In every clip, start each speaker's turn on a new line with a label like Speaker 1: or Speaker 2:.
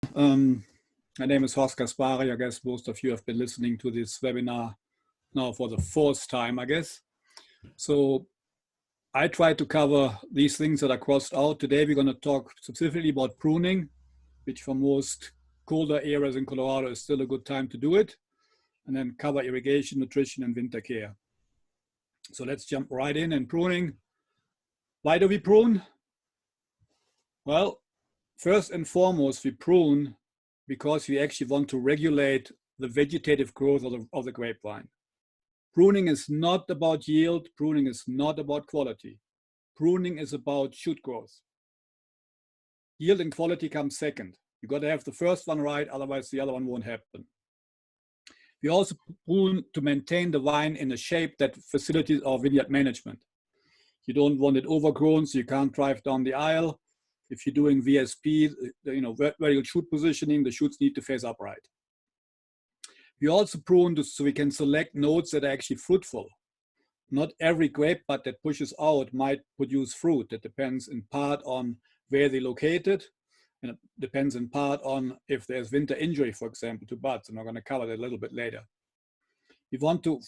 Speaker 1: My name is Horst Grapes. I guess most of you have been listening to this webinar now for the fourth time, I guess. So I try to cover these things that are crossed out. Today we're going to talk specifically about pruning, which for most colder areas in Colorado is still a good time to do it, and then cover irrigation, nutrition, and winter care. So let's jump right in pruning. Why do we prune? Well, first and foremost, we prune because we actually want to regulate the vegetative growth of the grapevine. Pruning is not about yield. Pruning is not about quality. Pruning is about shoot growth. Yield and quality come second. You got to have the first one right, otherwise the other one won't happen. We also prune to maintain the vine in a shape that facilitates our vineyard management. You don't want it overgrown, so you can't drive down the aisle. If you're doing VSP, vertical shoot positioning, the shoots need to face upright. We also prune so we can select nodes that are actually fruitful. Not every grape bud that pushes out might produce fruit. That depends in part on where they're located, and it depends in part on if there's winter injury, for example, to buds, and I'm going to cover that a little bit later. We want to,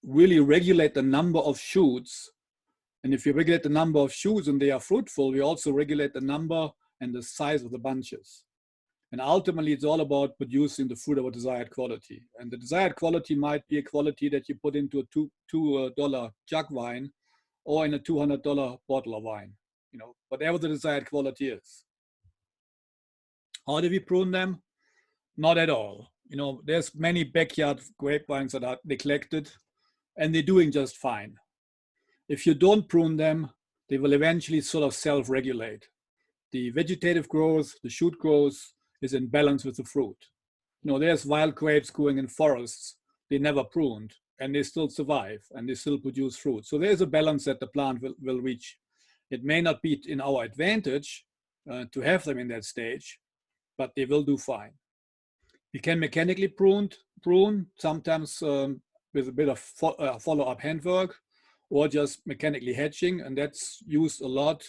Speaker 1: really regulate the number of shoots. And if you regulate the number of shoots and they are fruitful, we also regulate the number and the size of the bunches. And ultimately, it's all about producing the fruit of a desired quality. And the desired quality might be a quality that you put into a $2 jug wine or in a $200 bottle of wine, whatever the desired quality is. How do we prune them? Not at all. There's many backyard grapevines that are neglected and they're doing just fine. If you don't prune them, they will eventually sort of self-regulate. The vegetative growth, the shoot growth is in balance with the fruit. There's wild grapes growing in forests. They never pruned and they still survive and they still produce fruit. So there's a balance that the plant will reach. It may not be in our advantage to have them in that stage, but they will do fine. We can mechanically prune, sometimes with a bit of follow-up handwork, or just mechanically hedging, and that's used a lot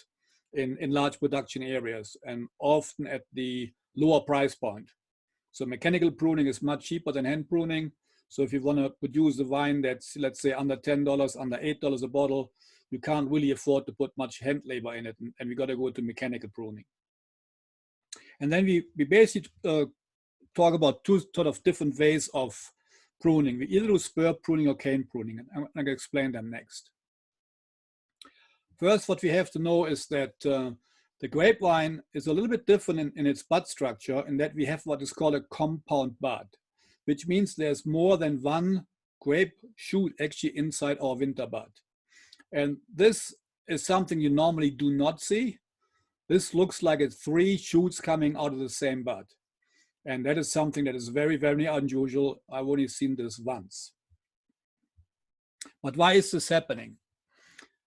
Speaker 1: in large production areas and often at the lower price point. So mechanical pruning is much cheaper than hand pruning. So if you want to produce a wine that's, let's say, under $10, under $8 a bottle, you can't really afford to put much hand labor in it, and we got to go to mechanical pruning. And then we basically talk about two sort of different ways of pruning. We either do spur pruning or cane pruning, and I'm going to explain them next. First, what we have to know is that the grapevine is a little bit different in its bud structure in that we have what is called a compound bud, which means there's more than one grape shoot actually inside our winter bud. And this is something you normally do not see. This looks like it's 3 shoots coming out of the same bud. And that is something that is very, very unusual. I've only seen this once. But why is this happening?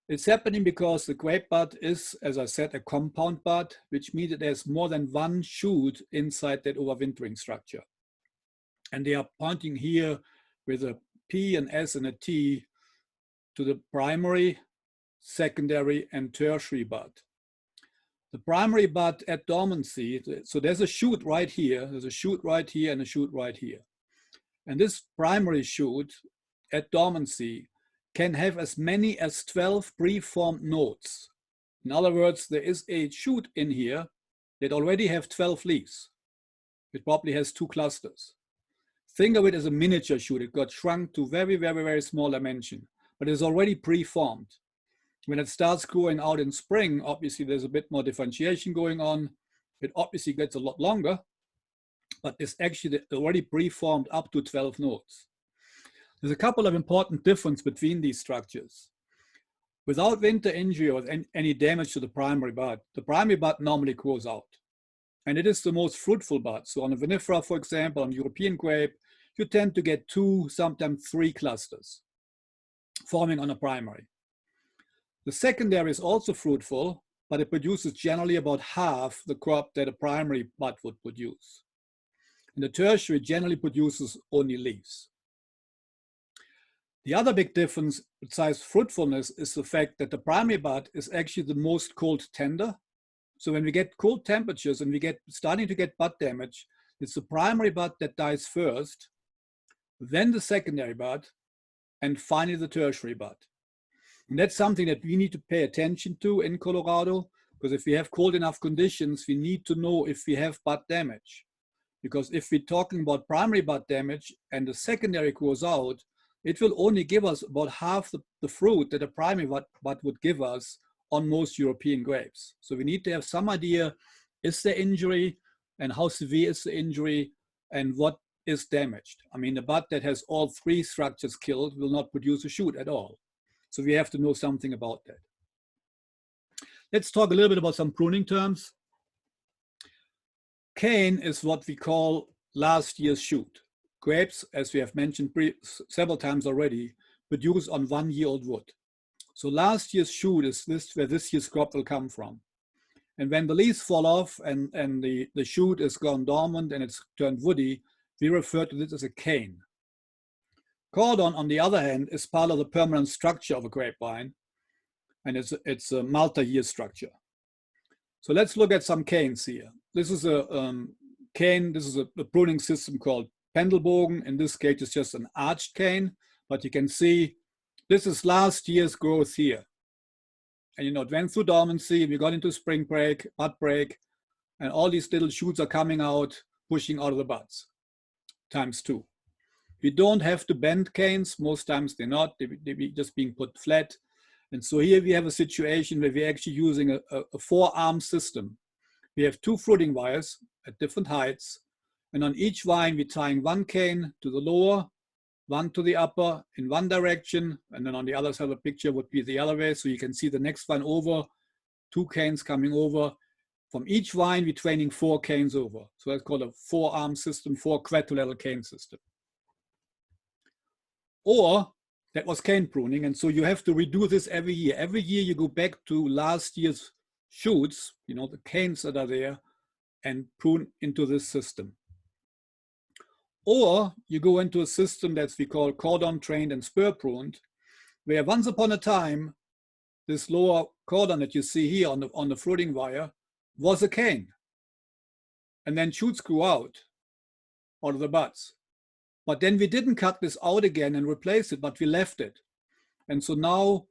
Speaker 1: It's happening because the grape bud is, as I said, a compound bud, which means that there's more than one shoot inside that overwintering structure. And they are pointing here with a P, an S, and a T to the primary, secondary, and tertiary bud. The primary bud at dormancy, so there's a shoot right here, there's a shoot right here, and a shoot right here. And this primary shoot at dormancy can have as many as 12 preformed nodes. In other words, there is a shoot in here that already have 12 leaves. It probably has 2 clusters. Think of it as a miniature shoot. It got shrunk to very, very, very small dimension, but it's already preformed. When it starts growing out in spring, obviously there's a bit more differentiation going on. It obviously gets a lot longer, but it's actually already preformed up to 12 nodes. There's a couple of important differences between these structures. Without winter injury or any damage to the primary bud normally grows out. And it is the most fruitful bud. So on a vinifera, for example, on European grape, you tend to get 2, sometimes 3 clusters forming on a primary. The secondary is also fruitful, but it produces generally about half the crop that a primary bud would produce. And the tertiary generally produces only leaves. The other big difference besides fruitfulness is the fact that the primary bud is actually the most cold tender So when we get cold temperatures and we get starting to get bud damage, it's the primary bud that dies first, then the secondary bud, and finally the tertiary bud. And that's something that we need to pay attention to in Colorado, because if we have cold enough conditions, we need to know if we have bud damage. Because if we're talking about primary bud damage and the secondary grows out, it will only give us about half the fruit that a primary bud would give us on most European grapes. So we need to have some idea, is there injury and how severe is the injury and what is damaged. I mean, a bud that has all three structures killed will not produce a shoot at all. So we have to know something about that. Let's talk a little bit about some pruning terms. Cane is what we call last year's shoot. Grapes, as we have mentioned several times already, produce on 1 year old wood. So last year's shoot is where this year's crop will come from. And when the leaves fall off and the shoot is gone dormant and it's turned woody, we refer to this as a cane. Cordon, on the other hand, is part of the permanent structure of a grapevine, and it's a multi-year structure. So let's look at some canes here. This is a cane. This is a pruning system called Pendelbogen. In this case, it's just an arched cane, but you can see this is last year's growth here. And it went through dormancy, we got into spring break, bud break, and all these little shoots are coming out, pushing out of the buds, ×2. We don't have to bend canes, most times they're not, they're just being put flat. And so here we have a situation where we're actually using a 4-arm system. We have 2 fruiting wires at different heights, and on each vine we're tying 1 cane to the lower, 1 to the upper in one direction, and then on the other side of the picture would be the other way, so you can see the next one over, 2 canes coming over. From each vine we're training 4 canes over. So that's called a 4-arm system, 4 quadrilateral cane system. Or that was cane pruning, and so you have to redo this every year. Every year you go back to last year's shoots, the canes that are there, and prune into this system. Or you go into a system that we call cordon trained and spur pruned, where once upon a time, this lower cordon that you see here on the fruiting wire was a cane. And then shoots grew out of the buds. But then we didn't cut this out again and replace it, but we left it. And so now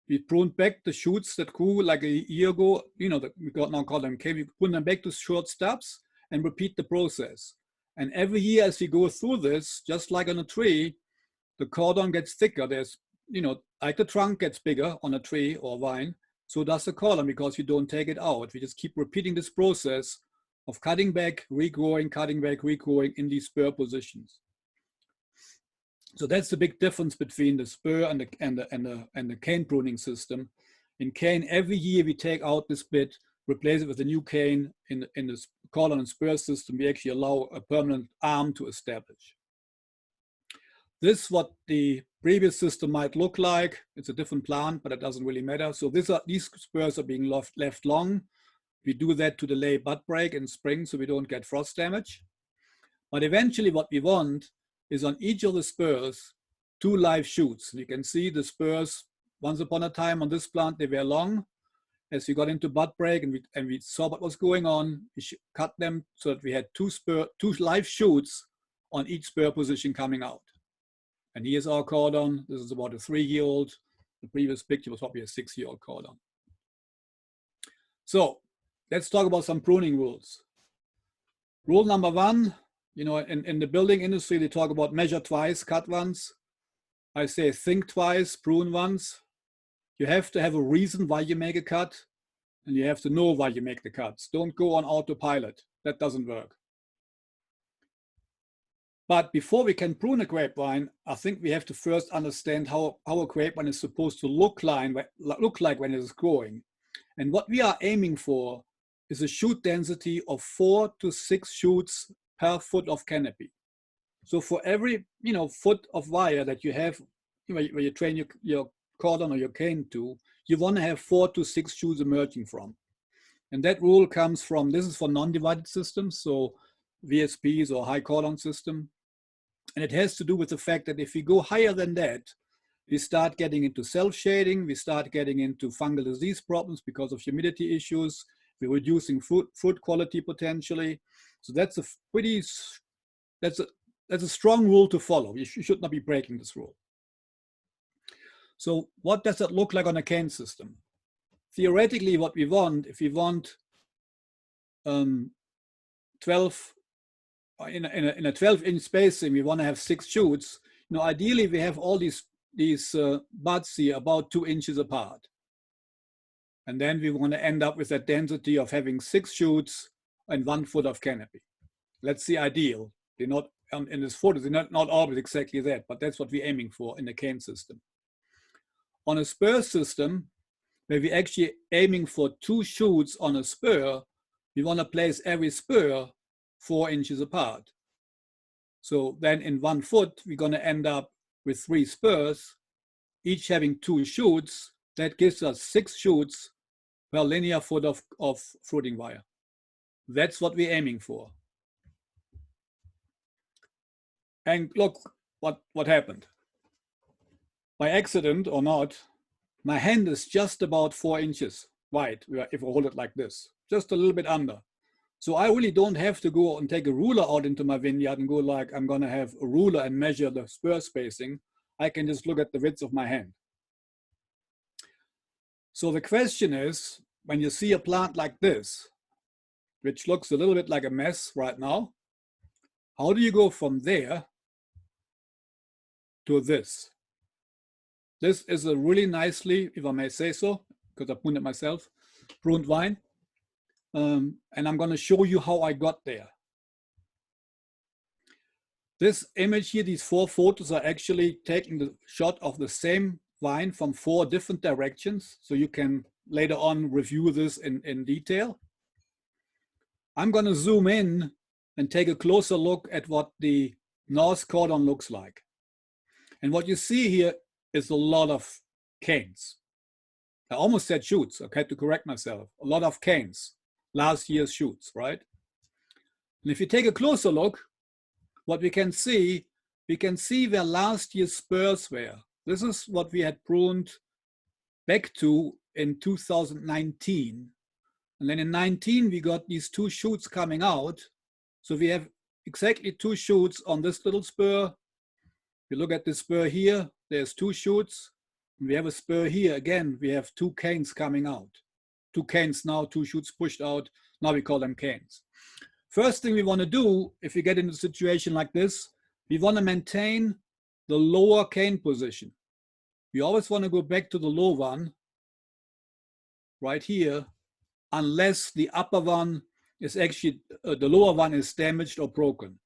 Speaker 1: we pruned back the shoots that grew like a year ago, we now call them cane. We prune them back to short stubs and repeat the process. And every year as we go through this, just like on a tree, the cordon gets thicker. There's, like the trunk gets bigger on a tree or vine, so does the cordon, because you don't take it out. We just keep repeating this process of cutting back, regrowing, cutting back, regrowing in these spur positions. So that's the big difference between the spur and the cane pruning system. In cane, every year we take out this bit, replace it with a new cane. In the cordon and spur system, we actually allow a permanent arm to establish. This is what the previous system might look like. It's a different plant, but it doesn't really matter. So these spurs are being left long. We do that to delay bud break in spring so we don't get frost damage. But eventually what we want is on each of the spurs, 2 live shoots. You can see the spurs, once upon a time on this plant, they were long. As we got into bud break and we saw what was going on, we cut them so that we had 2 live shoots on each spur position coming out. And here's our cordon. This is about a 3-year-old. The previous picture was probably a 6-year-old cordon. So let's talk about some pruning rules. Rule number 1, in the building industry, they talk about measure twice, cut once. I say think twice, prune once. You have to have a reason why you make a cut, and you have to know why you make the cuts. Don't go on autopilot. That doesn't work. But before we can prune a grapevine, I think we have to first understand how a grapevine is supposed to look like when it is growing. And what we are aiming for is a shoot density of 4 to 6 shoots per foot of canopy. So for every foot of wire that you have, where you train your cordon or your cane to, you want to have 4 to 6 shoots emerging from. And that rule comes from, this is for non-divided systems, so VSPs or high cordon system. And it has to do with the fact that if we go higher than that, we start getting into self-shading, we start getting into fungal disease problems because of humidity issues, We're reducing fruit quality potentially. So that's a pretty, that's a strong rule to follow. You should not be breaking this rule. So what does that look like on a cane system? Theoretically, what we want, if we want 12, in a 12-inch spacing, we want to have 6 shoots. Ideally, we have all these buds here about 2 inches apart. And then we want to end up with that density of having 6 shoots and 1 foot of canopy. That's the ideal. They're not in this photo, they're not always exactly that, but that's what we're aiming for in a cane system. On a spur system, where we're actually aiming for 2 shoots on a spur, we want to place every spur 4 inches apart. So then in 1 foot, we're going to end up with 3 spurs, each having 2 shoots. That gives us 6 shoots per linear foot of fruiting wire. That's what we're aiming for. And look what happened. By accident or not, my hand is just about 4 inches wide if I hold it like this, just a little bit under. So I really don't have to go and take a ruler out into my vineyard and go like I'm going to have a ruler and measure the spur spacing. I can just look at the width of my hand. So the question is, when you see a plant like this, which looks a little bit like a mess right now, how do you go from there to this? This is a really nicely, if I may say so, because I pruned it myself, pruned vine. And I'm going to show you how I got there. This image here, these 4 photos are actually taking the shot of the same vine from 4 different directions. So you can later on review this in detail. I'm going to zoom in and take a closer look at what the North cordon looks like. And what you see here is a lot of canes. I almost said shoots. I had to correct myself. A lot of canes, last year's shoots, right? And if you take a closer look, what we can see where last year's spurs were. This is what we had pruned back to in 2019. And then in 19, we got these 2 shoots coming out. So we have exactly 2 shoots on this little spur. If you look at the spur here, there's 2 shoots. And we have a spur here. Again, we have 2 canes coming out. 2 canes now, 2 shoots pushed out. Now we call them canes. First thing we want to do, if we get into a situation like this, we want to maintain the lower cane position. We always want to go back to the low one, right here, unless the upper one is actually, the lower one is damaged or broken.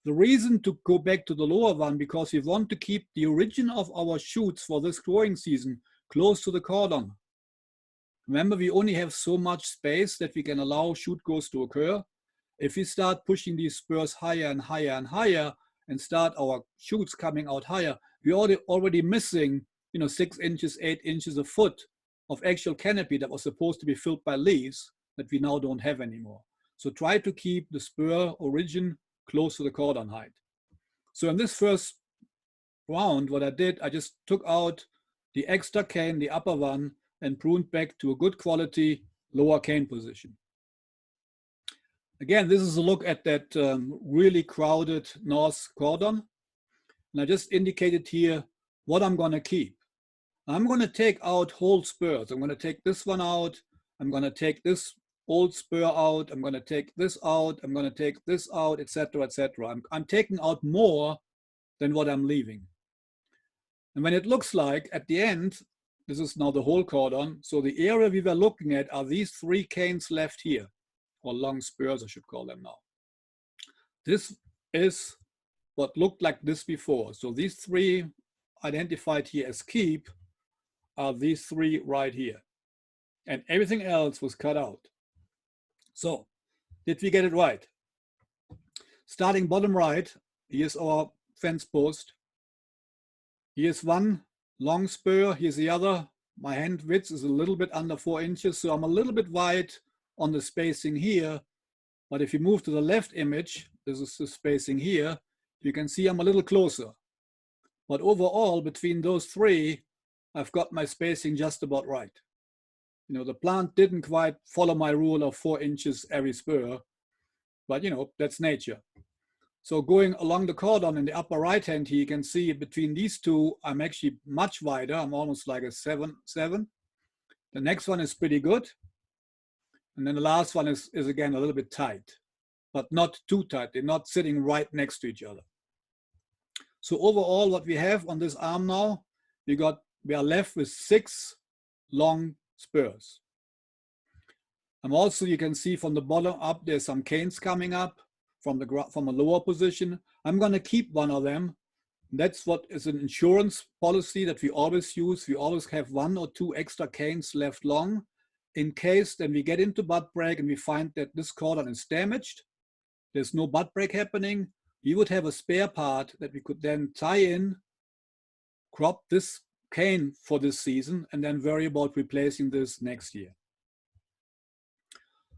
Speaker 1: The reason to go back to the lower one, because we want to keep the origin of our shoots for this growing season close to the cordon. Remember, we only have so much space that we can allow shoot growth to occur. If we start pushing these spurs higher and higher and higher and start our shoots coming out higher, we're already missing 6 inches, 8 inches, a foot of actual canopy that was supposed to be filled by leaves that we now don't have anymore. So try to keep the spur origin close to the cordon height. So in this first round, what I did, I just took out the extra cane, the upper one, and pruned back to a good quality lower cane position. Again, this is a look at that really crowded North cordon. And I just indicated here what I'm going to keep. I'm going to take out whole spurs. I'm going to take this one out. I'm going to take this old spur out. I'm going to take this out. I'm going to take this out, etc., etc. I'm taking out more than what I'm leaving. And when it looks like at the end, this is now the whole cordon. So the area we were looking at are these 3 canes left here, or long spurs, I should call them now. This is what looked like this before. So these 3 identified here as keep are these 3 right here. And everything else was cut out. So did we get it right? Starting bottom right, here's our fence post. Here's one long spur, here's the other. My hand width is a little bit under 4 inches, so I'm a little bit wide on the spacing here. But if you move to the left image, this is the spacing here, you can see I'm a little closer. But overall, between those 3, I've got my spacing just about right. The plant didn't quite follow my rule of 4 inches every spur, but that's nature. So going along the cordon in the upper right hand here, you can see between these two, I'm actually much wider. I'm almost like a 7. The next one is pretty good. And then the last one is again a little bit tight, but not too tight. They're not sitting right next to each other. So overall, what we have on this arm now, we are left with 6 long spurs. And also you can see from the bottom up, there's some canes coming up from a lower position. I'm going to keep one of them. That's what is an insurance policy that we always use. We always have 1 or 2 extra canes left long in case then we get into butt break and we find that this cordon is damaged. There's no butt break happening. We would have a spare part that we could then tie in, crop this cane for this season, and then worry about replacing this next year.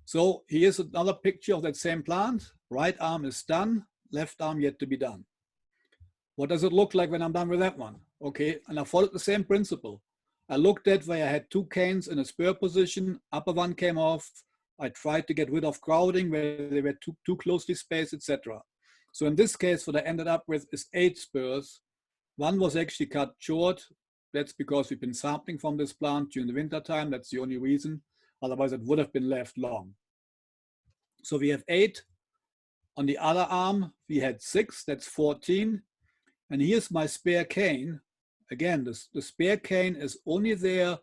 Speaker 1: So here's another picture of that same plant. Right arm is done, left arm yet to be done. What does it look like when I'm done with that one? Okay, and I followed the same principle. I looked at where I had 2 canes in a spur position, upper one came off. I tried to get rid of crowding where they were too closely spaced, etc. So in this case, what I ended up with is 8 spurs. One was actually cut short. That's because we've been sampling from this plant during the winter time. That's the only reason. Otherwise, it would have been left long. So we have 8. On the other arm, we had 6. That's 14. And here's my spare cane. Again, the spare cane is only there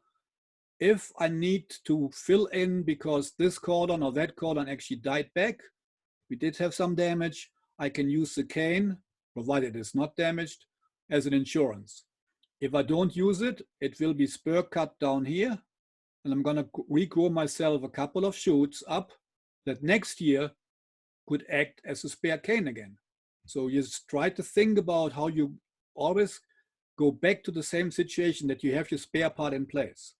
Speaker 1: if I need to fill in because this cordon or that cordon actually died back. We did have some damage. I can use the cane, provided it's not damaged, as an insurance. If I don't use it, it will be spur cut down here. And I'm going to regrow myself a couple of shoots up that next year could act as a spare cane again. So you just try to think about how you always go back to the same situation that you have your spare part in place.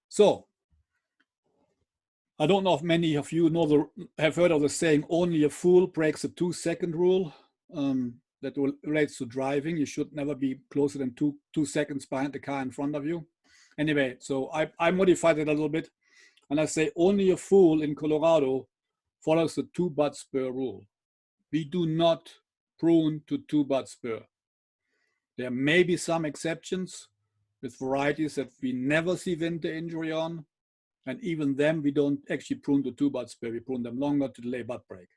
Speaker 1: So I don't know if many of you have heard of the saying, only a fool breaks the 2-second rule. That relates to driving. You should never be closer than two seconds behind the car in front of you. Anyway, so I modified it a little bit. And I say only a fool in Colorado follows the 2-bud spur rule. We do not prune to 2-bud spur. There may be some exceptions with varieties that we never see winter injury on. And even them, we don't actually prune to 2-bud spur. We prune them longer to delay bud break.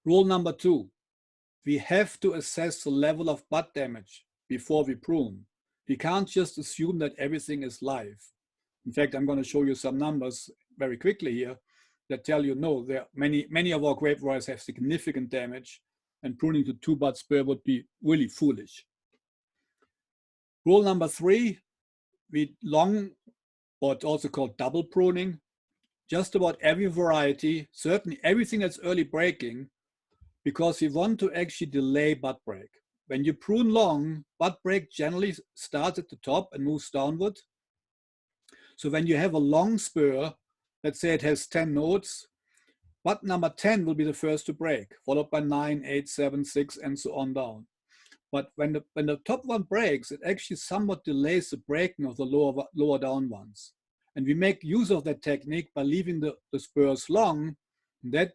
Speaker 1: Rule number 2, we have to assess the level of bud damage before we prune. We can't just assume that everything is live. In fact, I'm going to show you some numbers very quickly here that tell you, no, there are many of our grape varieties have significant damage, and pruning to 2-bud spur would be really foolish. Rule number 3, we what's also called double pruning. Just about every variety, certainly everything that's early breaking, because we want to actually delay bud break. When you prune long, bud break generally starts at the top and moves downward. So when you have a long spur, let's say it has 10 nodes, bud number 10 will be the first to break, followed by 9, 8, 7, 6, and so on down. But when the top one breaks, it actually somewhat delays the breaking of the lower down ones. And we make use of that technique by leaving the spurs long. That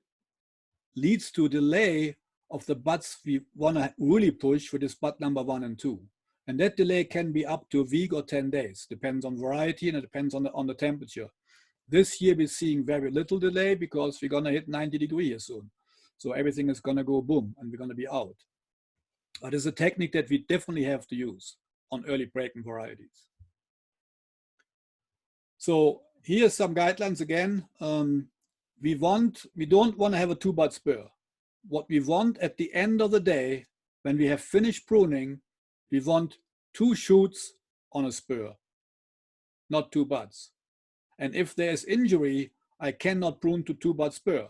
Speaker 1: leads to delay of the buds we want to really push for this bud number 1 and 2. And that delay can be up to a week or 10 days, depends on variety and it depends on the temperature. This year we're seeing very little delay because we're going to hit 90 degrees soon. So everything is going to go boom and we're going to be out. But it's a technique that we definitely have to use on early breaking varieties. So here's some guidelines again. We don't want to have a 2-bud spur. What we want at the end of the day, when we have finished pruning, we want 2 shoots on a spur, not 2 buds. And if there is injury, I cannot prune to 2-bud spur.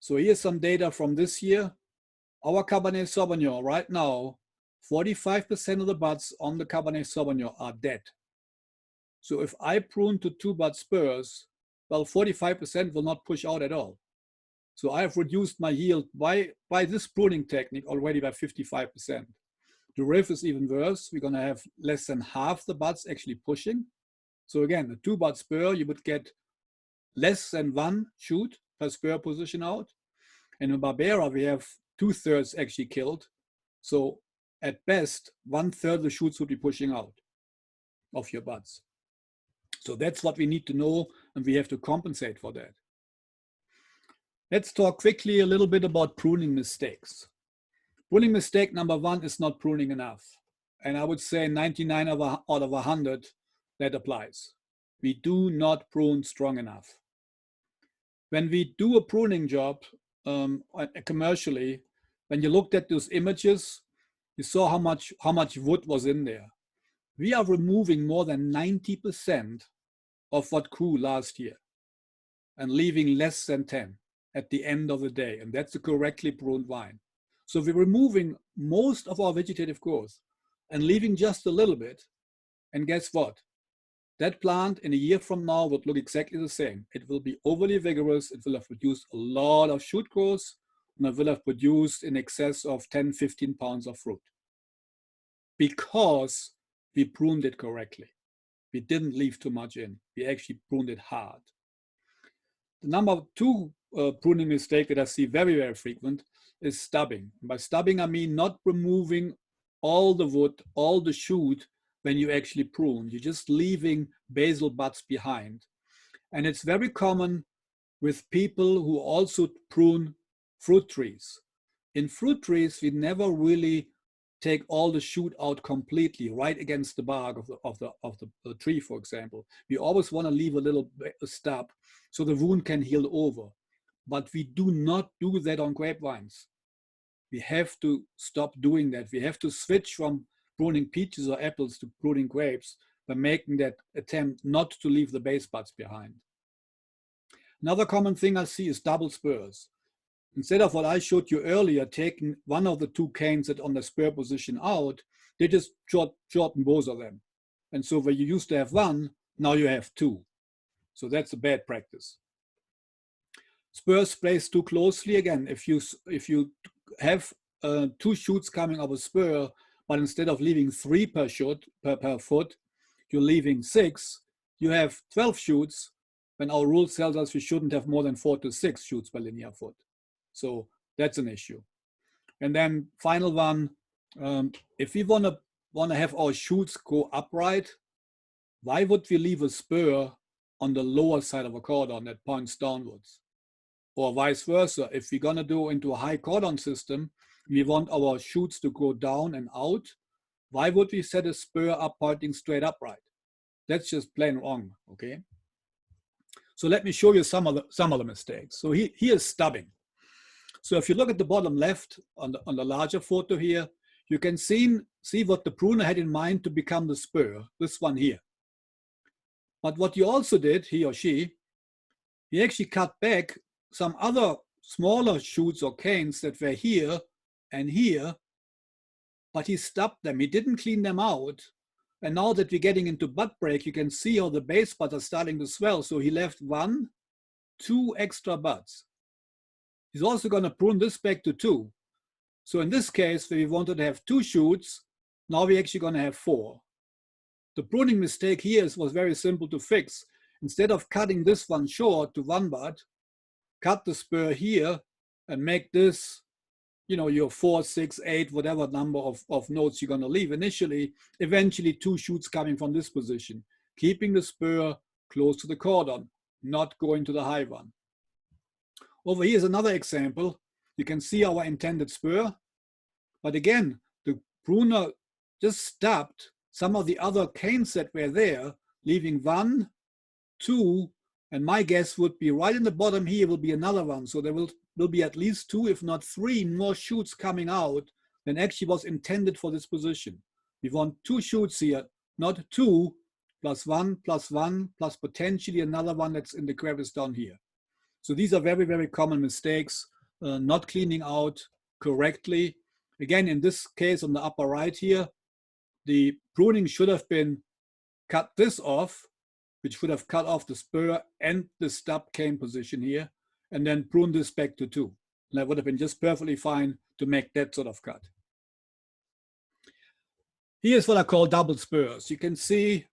Speaker 1: So here's some data from this year. Our Cabernet Sauvignon right now, 45% of the buds on the Cabernet Sauvignon are dead. So if I prune to 2-bud spurs, well, 45% will not push out at all. So I have reduced my yield by this pruning technique already by 55%. The riff is even worse. We're going to have less than half the buds actually pushing. So again, a 2-bud spur, you would get less than 1 shoot per spur position out. And in Barbera, we have 2/3 actually killed. So at best, 1/3 of the shoots would be pushing out of your buds. So that's what we need to know, and we have to compensate for that. Let's talk quickly a little bit about pruning mistakes. Pruning mistake number 1 is not pruning enough. And I would say 99 out of 100, that applies. We do not prune strong enough. When we do a pruning job commercially, when you looked at those images, you saw how much wood was in there. We are removing more than 90% of what grew last year and leaving less than 10 at the end of the day. And that's a correctly pruned vine. So we're removing most of our vegetative growth and leaving just a little bit. And guess what? That plant in a year from now would look exactly the same. It will be overly vigorous. It will have produced a lot of shoot growth, and it will have produced in excess of 10, 15 pounds of fruit. Because we pruned it correctly. We didn't leave too much in. We actually pruned it hard. The number 2 pruning mistake that I see very, very frequent is stubbing. By stubbing, I mean not removing all the wood, all the shoot when you actually prune. You're just leaving basal buds behind. And it's very common with people who also prune fruit trees. In fruit trees, we never really take all the shoot out completely right against the bark of the tree, for example. We always want to leave a little stub so the wound can heal over. But we do not do that on grapevines. We have to stop doing that. We have to switch from pruning peaches or apples to pruning grapes by making that attempt not to leave the base buds behind. Another common thing I see is double spurs. Instead of what I showed you earlier, taking one of the 2 canes that on the spur position out, they just shorten both of them. And so where you used to have 1, now you have 2. So that's a bad practice. Spurs placed too closely. Again, if you have 2 shoots coming off a spur, but instead of leaving 3 per foot, you're leaving 6, you have 12 shoots, when our rule tells us we shouldn't have more than 4 to 6 shoots per linear foot. So that's an issue. And then final one, if we want to have our shoots go upright, why would we leave a spur on the lower side of a cordon that points downwards? Or vice versa, if we're going to do into a high cordon system, we want our shoots to go down and out, why would we set a spur up pointing straight upright? That's just plain wrong, okay? So let me show you some of the mistakes. So here's stubbing. So if you look at the bottom left on the larger photo here, you can see what the pruner had in mind to become the spur, this one here. But what you also did, he or she, he actually cut back some other smaller shoots or canes that were here and here, but he stubbed them. He didn't clean them out. And now that we're getting into bud break, you can see how the base buds are starting to swell. So he left 1, 2 extra buds. He's also going to prune this back to 2. So in this case, where we wanted to have 2 shoots, now we're actually going to have 4. The pruning mistake here was very simple to fix. Instead of cutting this one short to 1 bud, cut the spur here and make this, your 4, 6, 8, whatever number of nodes you're going to leave initially, eventually 2 shoots coming from this position, keeping the spur close to the cordon, not going to the high one. Over here is another example. You can see our intended spur, but again, the pruner just stubbed some of the other canes that were there, leaving 1, 2, and my guess would be right in the bottom here will be another one. So there will be at least 2, if not 3 more shoots coming out than actually was intended for this position. We want 2 shoots here, not 2 plus 1 plus 1 plus potentially another one that's in the crevice down here. So these are very, very common mistakes, not cleaning out correctly. Again, in this case on the upper right here, the pruning should have been cut this off, which would have cut off the spur and the stub cane position here, and then prune this back to 2. And that would have been just perfectly fine to make that sort of cut. Here's what I call double spurs. You can see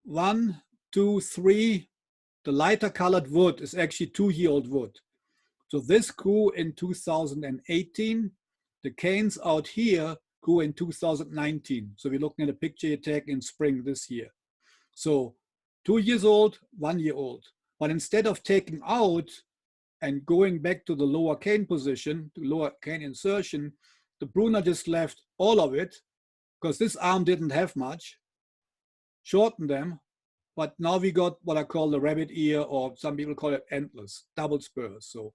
Speaker 1: 1, 2, 3, the lighter colored wood is actually 2-year-old wood. So this grew in 2018. The canes out here grew in 2019. So we're looking at a picture you take in spring this year. So 2 years old, 1 year old. But instead of taking out and going back to the lower cane position, to lower cane insertion, the pruner just left all of it, because this arm didn't have much, shortened them, but now we got what I call the rabbit ear, or some people call it endless, double spurs. So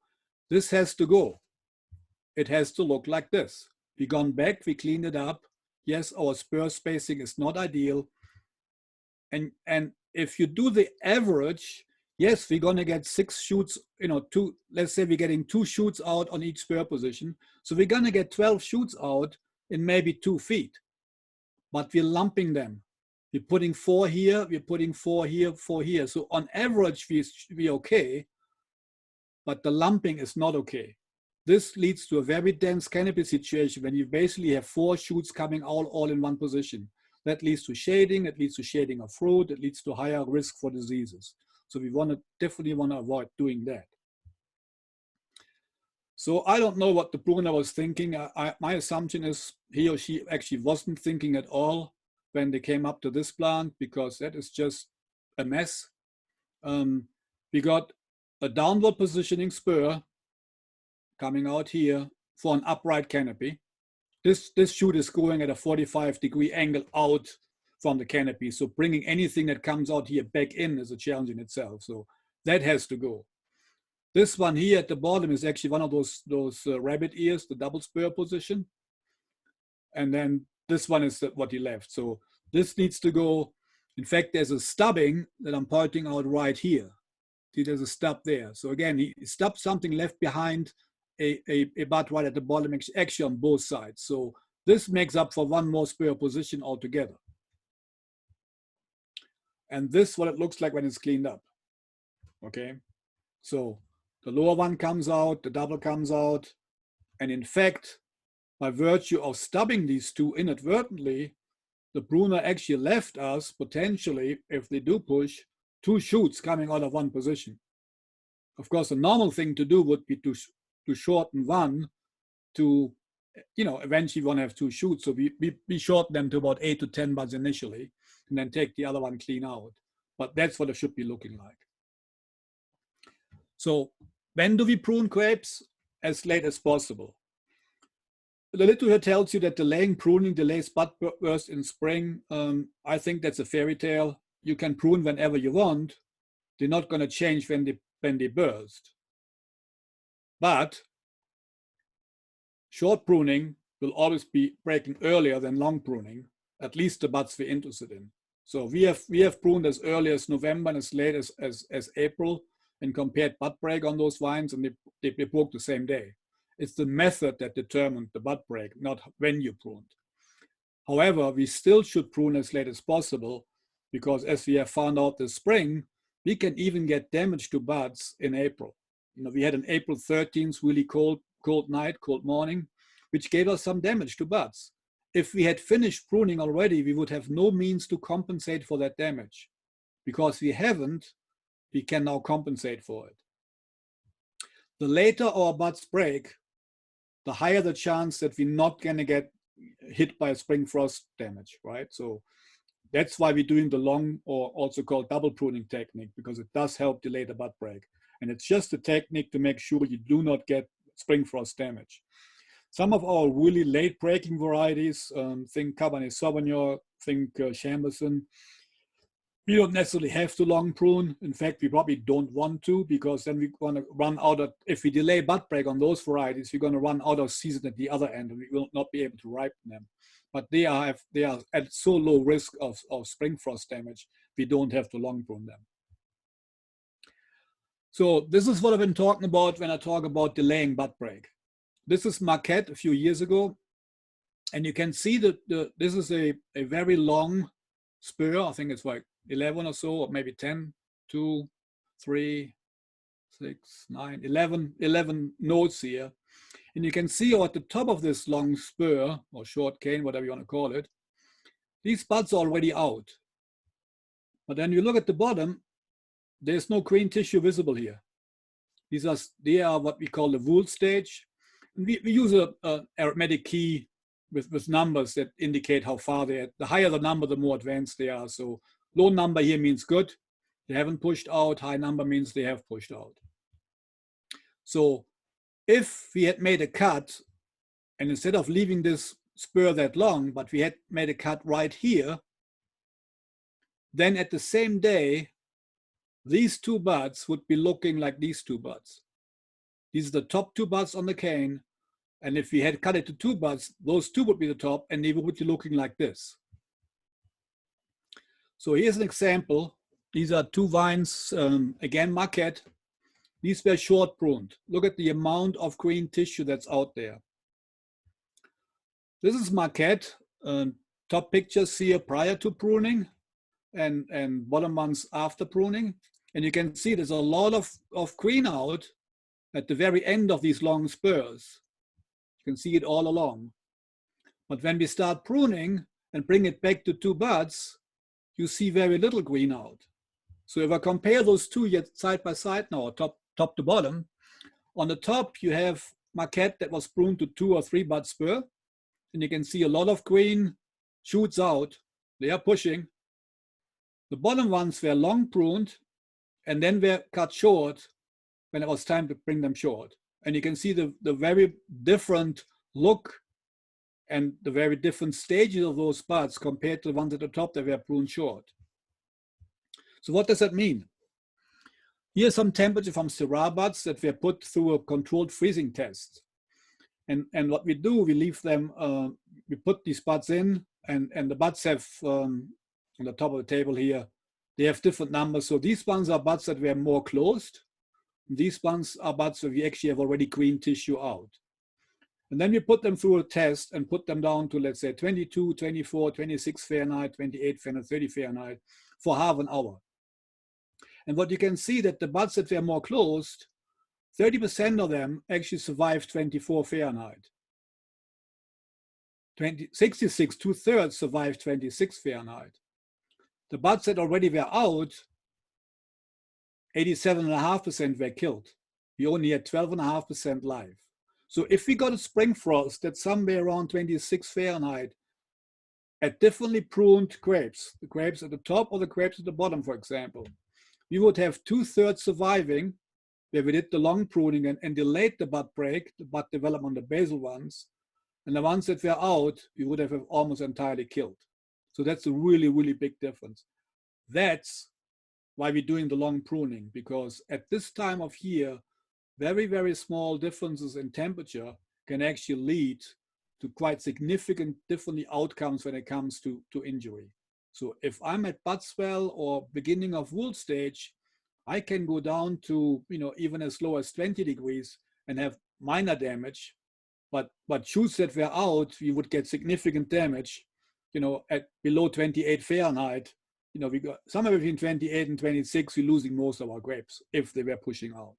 Speaker 1: this has to go. It has to look like this. We gone back, we cleaned it up. Yes, our spur spacing is not ideal. And if you do the average, yes, we're going to get 6 shoots, let's say we're getting 2 shoots out on each spur position. So we're going to get 12 shoots out in maybe 2 feet, but we're lumping them. We're putting 4 here, we're putting 4 here, 4 here. So on average, we're okay, but the lumping is not okay. This leads to a very dense canopy situation when you basically have 4 shoots coming out all in one position. That leads to shading, it leads to shading of fruit, it leads to higher risk for diseases. So we definitely want to avoid doing that. So I don't know what the pruner was thinking. My assumption is he or she actually wasn't thinking at all when they came up to this plant, because that is just a mess. We got a downward positioning spur coming out here for an upright canopy. This shoot is going at a 45-degree angle out from the canopy. So bringing anything that comes out here back in is a challenge in itself. So that has to go. This one here at the bottom is actually one of those rabbit ears, the double spur position. And then this one is what he left. So this needs to go. In fact, there's a stubbing that I'm pointing out right here. See, there's a stub there. So again, he stubbed something left behind a bud right at the bottom, actually on both sides. So this makes up for 1 more spur position altogether. And this is what it looks like when it's cleaned up. Okay, so the lower one comes out, the double comes out. And in fact, by virtue of stubbing these 2 inadvertently, the pruner actually left us potentially, if they do push, 2 shoots coming out of 1 position. Of course, the normal thing to do would be to shorten 1 to, eventually you want to have 2 shoots. So we shorten them to about 8 to 10 buds initially, and then take the other one clean out. But that's what it should be looking like. So when do we prune grapes? As late as possible. The literature tells you that delaying pruning delays bud burst in spring. I think that's a fairy tale. You can prune whenever you want. They're not going to change when they burst. But short pruning will always be breaking earlier than long pruning, at least the buds we're interested in. So we have pruned as early as November and as late as April, and compared bud break on those vines, and they broke the same day. It's the method that determined the bud break, not when you pruned. However, we still should prune as late as possible, because as we have found out this spring, we can even get damage to buds in April. We had an April 13th really cold night, cold morning, which gave us some damage to buds. If we had finished pruning already, we would have no means to compensate for that damage. Because we haven't, we can now compensate for it. The later our buds break, the higher the chance that we're not going to get hit by a spring frost damage, right? So that's why we're doing the long, or also called double pruning technique, because it does help delay the bud break. And it's just a technique to make sure you do not get spring frost damage. Some of our really late breaking varieties, think Cabernet Sauvignon, think Chamberson, we don't necessarily have to long prune. In fact, we probably don't want to, because then we're going to run out of, if we delay bud break on those varieties, we're going to run out of season at the other end, and we will not be able to ripen them. But they are at so low risk of spring frost damage, we don't have to long prune them. So this is what I've been talking about when I talk about delaying bud break. This is Marquette a few years ago, and you can see that this is a very long spur. I think it's like 11 or so, or maybe 10, 2, 3, 6, 9, 11 nodes here. And you can see at the top of this long spur, or short cane, whatever you want to call it, these buds are already out. But then you look at the bottom, there's no green tissue visible here. They are what we call the wool stage. And we use a arithmetic key with numbers that indicate how far they are. The higher the number, the more advanced they are. So low number here means good. They haven't pushed out. High number means they have pushed out. So if we had made a cut, and instead of leaving this spur that long, but we had made a cut right here, then at the same day, these two buds would be looking like these two buds. These are the top two buds on the cane. And if we had cut it to two buds, those two would be the top, and they would be looking like this. So here's an example. These are two vines, again, Marquette. These were short pruned. Look at the amount of green tissue that's out there. This is Marquette. Top pictures here prior to pruning and bottom ones after pruning. And you can see there's a lot of green out at the very end of these long spurs. You can see it all along. But when we start pruning and bring it back to two buds, you see very little green out. So if I compare those two yet side by side now, top to bottom, on the top you have Marquette that was pruned to 2 or 3 bud spur, and you can see a lot of green shoots out. They are pushing. The bottom ones were long pruned and then were cut short when it was time to bring them short. And you can see the very different look and the very different stages of those buds compared to the ones at the top that were pruned short. So what does that mean? Here's some temperature from Syrah buds that were put through a controlled freezing test. And what we do, we leave them, we put these buds in, and the buds have, on the top of the table here, they have different numbers. So these ones are buds that were more closed. These ones are buds where we actually have already green tissue out. And then we put them through a test and put them down to, let's say, 22, 24, 26 Fahrenheit, 28 Fahrenheit, 30 Fahrenheit for half an hour. And what you can see that the buds that were more closed, 30% of them actually survived 24 Fahrenheit. 66, 2/3 survived 26 Fahrenheit. The buds that already were out, 87.5% were killed. We only had 12.5% live. So if we got a spring frost that's somewhere around 26 Fahrenheit at differently pruned grapes, the grapes at the top or the grapes at the bottom, for example, we would have 2/3 surviving, where we did the long pruning and delayed the bud break, the bud development, the basal ones, and the ones that were out, we would have almost entirely killed. So that's a really, really big difference. That's why we're doing the long pruning, because at this time of year, very, very small differences in temperature can actually lead to quite significant different outcomes when it comes to injury. So if I'm at bud swell or beginning of wool stage, I can go down to, even as low as 20 degrees and have minor damage. But shoots that were out, we would get significant damage, at below 28 Fahrenheit. We got somewhere between 28 and 26, we're losing most of our grapes if they were pushing out.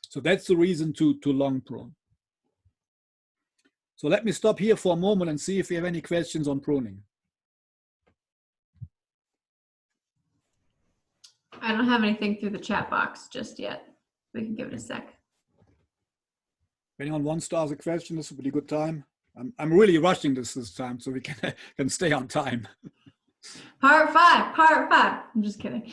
Speaker 1: So that's the reason to long prune. So let me stop here for a moment and see if you have any questions on pruning.
Speaker 2: I don't have anything through the chat box just yet. We can give it a sec.
Speaker 1: If anyone wants to ask a question, this would be a good time. I'm really rushing this time so we can stay on time.
Speaker 2: Part five. I'm just kidding.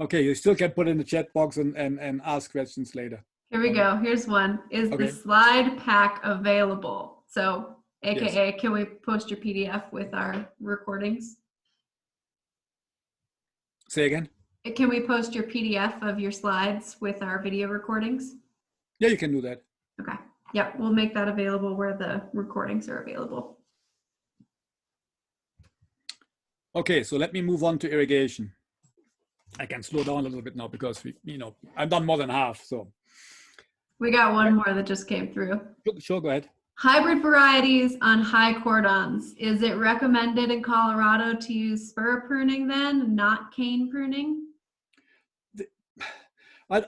Speaker 1: Okay, you still can put in the chat box and ask questions later.
Speaker 2: Here we go. Here's one. Is the slide pack available? So, AKA, yes. Can we post your PDF with our recordings?
Speaker 1: Say again?
Speaker 2: Can we post your PDF of your slides with our video recordings?
Speaker 1: Yeah, you can do that.
Speaker 2: Okay. Yep, we'll make that available where the recordings are available.
Speaker 1: Okay, so let me move on to irrigation. I can slow down a little bit now because I've done more than half. So
Speaker 2: we got one more that just came through.
Speaker 1: Sure, go ahead.
Speaker 2: Hybrid varieties on high cordons. Is it recommended in Colorado to use spur pruning then, not cane pruning?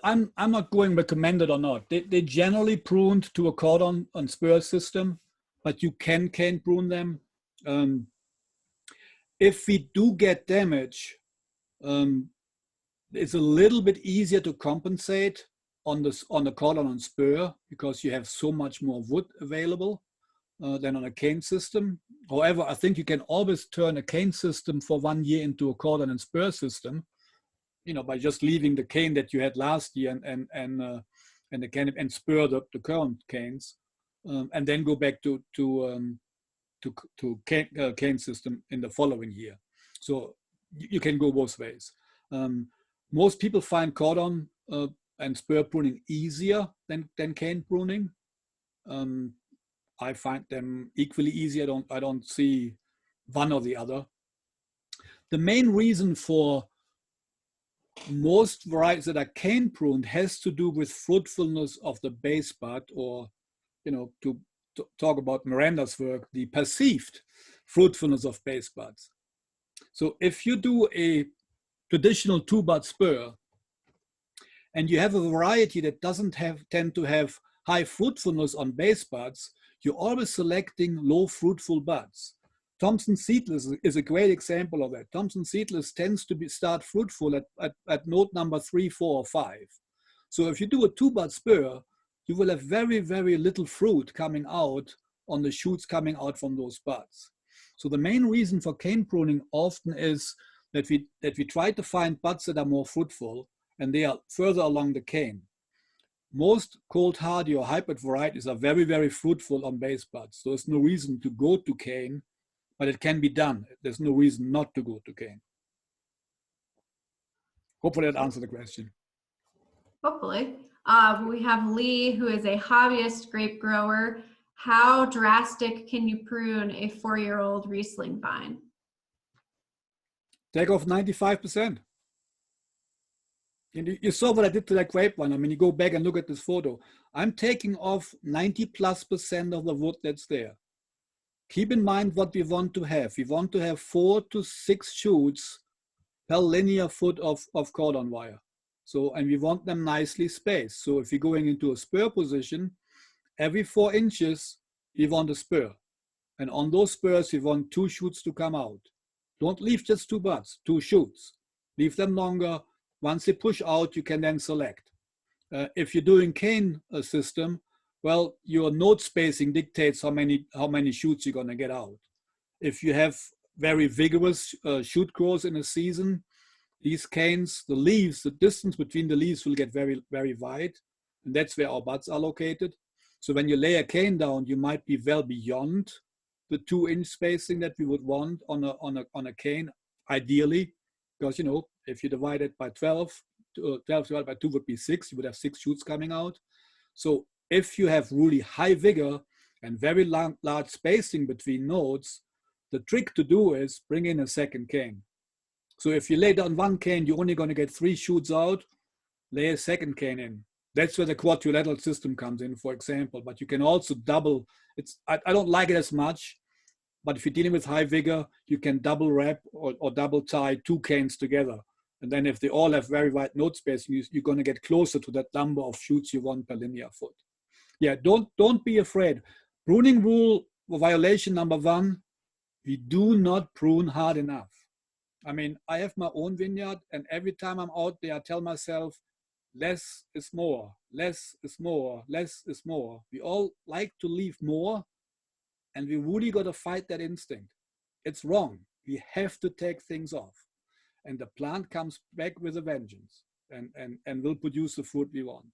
Speaker 1: I'm not going recommended or not. They generally pruned to a cordon on spur system, but you can cane prune them. if we do get damage, it's a little bit easier to compensate on the cordon and spur because you have so much more wood available than on a cane system. However, I think you can always turn a cane system for 1 year into a cordon and spur system, by just leaving the cane that you had last year and the cane and spur the current canes, and then go back to cane system in the following year. So you can go both ways. Most people find cordon and spur pruning easier than cane pruning. I find them equally easy. I don't see one or the other. The main reason for most varieties that are cane pruned has to do with fruitfulness of the base bud, or to talk about Miranda's work, the perceived fruitfulness of base buds. So if you do a traditional two-bud spur and you have a variety that doesn't tend to have high fruitfulness on base buds, you're always selecting low fruitful buds. Thompson seedless is a great example of that. Thompson seedless tends to start fruitful at node number 3, 4, or 5. So if you do a two-bud spur, you will have very, very little fruit coming out on the shoots coming out from those buds. So the main reason for cane pruning often is that we try to find buds that are more fruitful and they are further along the cane. Most cold hardy or hybrid varieties are very, very fruitful on base buds. So there's no reason to go to cane, but it can be done. There's no reason not to go to cane. Hopefully that answered the question.
Speaker 2: Hopefully. We have Lee, who is a hobbyist grape grower. How drastic can you prune a 4-year-old Riesling vine?
Speaker 1: Take off 95%. You saw what I did to that grape one. I mean, you go back and look at this photo. I'm taking off 90+% of the wood that's there. Keep in mind what we want to have. We want to have 4 to 6 shoots per linear foot of cordon wire. So, and we want them nicely spaced. So if you're going into a spur position, every 4 inches, we want a spur. And on those spurs, we want 2 shoots to come out. Don't leave just 2 buds, 2 shoots. Leave them longer. Once they push out, you can then select. If you're doing cane system, well, your node spacing dictates how many shoots you're going to get out. If you have very vigorous shoot growth in a season, these canes, the leaves, the distance between the leaves will get very, very wide. And that's where our buds are located. So when you lay a cane down, you might be well beyond the 2-inch spacing that we would want on a cane, ideally, because if you divide it by 12, 12 divided by 2 would be 6. You would have 6 shoots coming out. So if you have really high vigor and very large spacing between nodes, the trick to do is bring in a second cane. So if you lay down 1 cane, you're only going to get 3 shoots out. Lay a second cane in. That's where the quadrilateral system comes in, for example. But you can also double. I don't like it as much, but if you're dealing with high vigor, you can double wrap or double tie 2 canes together. And then if they all have very wide node spacing, you're going to get closer to that number of shoots you want per linear foot. Yeah, don't be afraid. Pruning rule violation number 1, we do not prune hard enough. I mean, I have my own vineyard, and every time I'm out there, I tell myself, less is more, less is more, less is more. We all like to leave more, and we really got to fight that instinct. It's wrong. We have to take things off. And the plant comes back with a vengeance and will produce the fruit we want.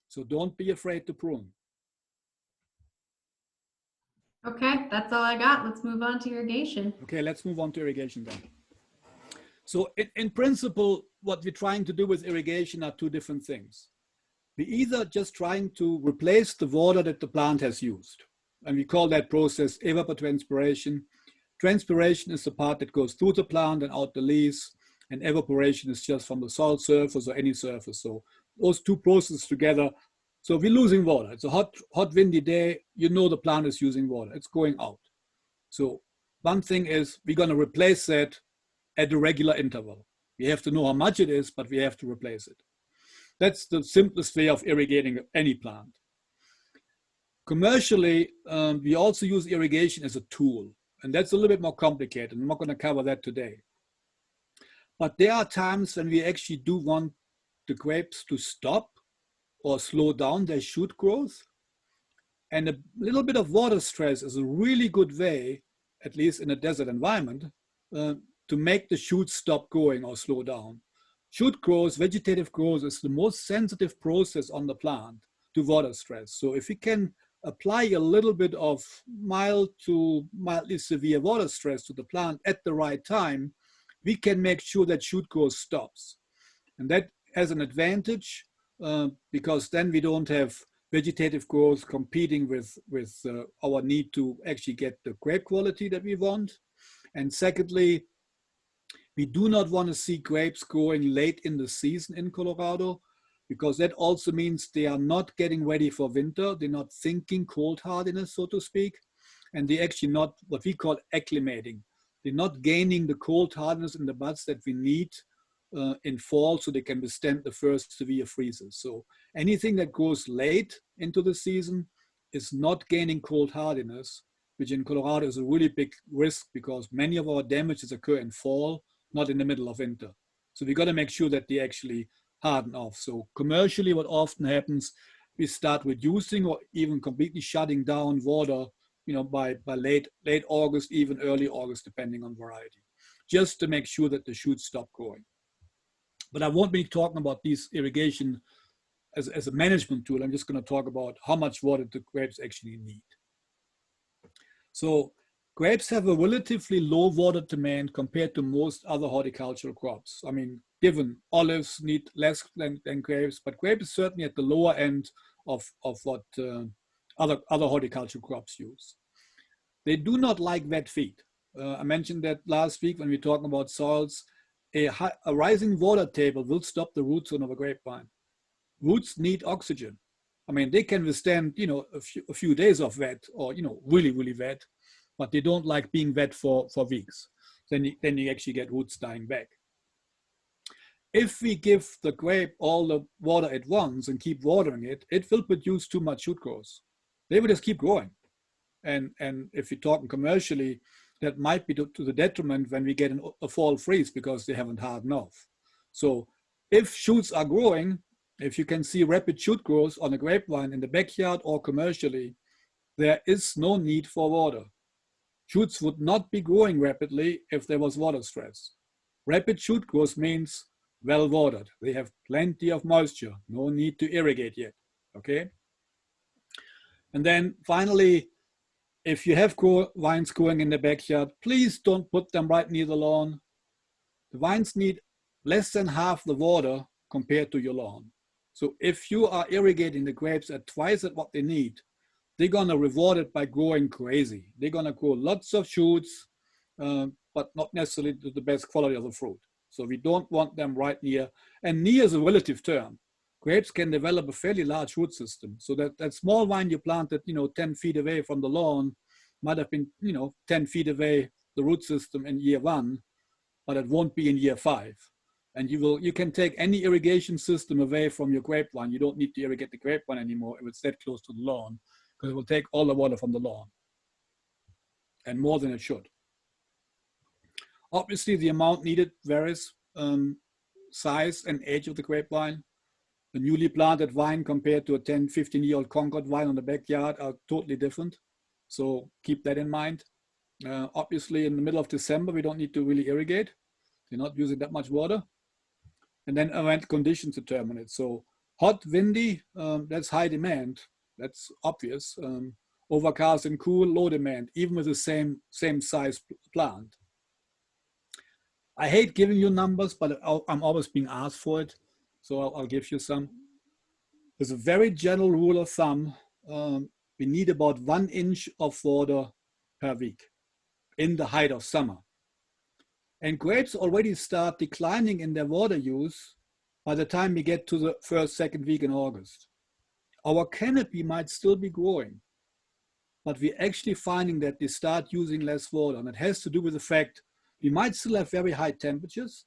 Speaker 1: So don't be afraid to prune.
Speaker 2: Okay, that's all I got. Let's move on to irrigation.
Speaker 1: Okay, let's move on to irrigation then. So in principle, what we're trying to do with irrigation are 2 different things. We're either just trying to replace the water that the plant has used. And we call that process evapotranspiration. Transpiration is the part that goes through the plant and out the leaves. And evaporation is just from the soil surface or any surface. So those 2 processes together. So we're losing water. It's a hot, windy day. The plant is using water. It's going out. So one thing is we're going to replace that at a regular interval. We have to know how much it is, but we have to replace it. That's the simplest way of irrigating any plant. Commercially, we also use irrigation as a tool. And that's a little bit more complicated. I'm not going to cover that today. But there are times when we actually do want the grapes to stop or slow down their shoot growth. And a little bit of water stress is a really good way, at least in a desert environment, to make the shoots stop growing or slow down. Shoot growth, vegetative growth, is the most sensitive process on the plant to water stress. So if we can apply a little bit of mild to mildly severe water stress to the plant at the right time, we can make sure that shoot growth stops. And that has an advantage because then we don't have vegetative growth competing with our need to actually get the grape quality that we want. And secondly, we do not want to see grapes growing late in the season in Colorado, because that also means they are not getting ready for winter. They're not thinking cold hardiness, so to speak. And they're actually not what we call acclimating. They're not gaining the cold hardness in the buds that we need in fall so they can withstand the first severe freezes. So anything that goes late into the season is not gaining cold hardiness, which in Colorado is a really big risk because many of our damages occur in fall, not in the middle of winter. So we got to make sure that they actually harden off. So commercially, what often happens, we start reducing or even completely shutting down water, by late August, even early August, depending on variety, just to make sure that the shoots stop growing. But I won't be talking about these irrigation as a management tool. I'm just going to talk about how much water the grapes actually need. So grapes have a relatively low water demand compared to most other horticultural crops. I mean, given olives need less than grapes, but grapes is certainly at the lower end of what other horticultural crops use. They do not like wet feet. I mentioned that last week when we were talking about soils. A rising water table will stop the root zone of a grapevine. Roots need oxygen. I mean, they can withstand, a few days of wet or, really, really wet, but they don't like being wet for weeks. Then you actually get roots dying back. If we give the grape all the water at once and keep watering it, it will produce too much shoot growth. They will just keep growing. And if you're talking commercially, that might be to the detriment when we get a fall freeze because they haven't hardened off. So if shoots are growing, if you can see rapid shoot growth on a grapevine in the backyard or commercially, there is no need for water. Shoots would not be growing rapidly if there was water stress. Rapid shoot growth means well watered. They have plenty of moisture, no need to irrigate yet, okay? And then finally, if you have vines growing in the backyard, please don't put them right near the lawn. The vines need less than half the water compared to your lawn. So if you are irrigating the grapes at twice at what they need, they're gonna reward it by growing crazy. They're gonna grow lots of shoots, but not necessarily to the best quality of the fruit. So we don't want them right near, and near is a relative term. Grapes can develop a fairly large root system. So that small vine you planted, 10 feet away from the lawn might have been, 10 feet away the root system in year 1, but it won't be in year 5. And you can take any irrigation system away from your grapevine. You don't need to irrigate the grapevine anymore if it's that close to the lawn, because it will take all the water from the lawn and more than it should. Obviously, the amount needed varies, size and age of the grapevine. A newly planted vine compared to a 10, 15-year-old Concord vine on the backyard are totally different. So keep that in mind. Obviously, in the middle of December, we don't need to really irrigate. You're not using that much water. And then event conditions determine it. So hot, windy, that's high demand. That's obvious. Overcast and cool, low demand, even with the same size plant. I hate giving you numbers, but I'm always being asked for it. So I'll give you some. There's a very general rule of thumb. We need about 1 inch of water per week in the height of summer. And grapes already start declining in their water use by the time we get to the first, second week in August. Our canopy might still be growing, but we're actually finding that they start using less water. And it has to do with the fact we might still have very high temperatures,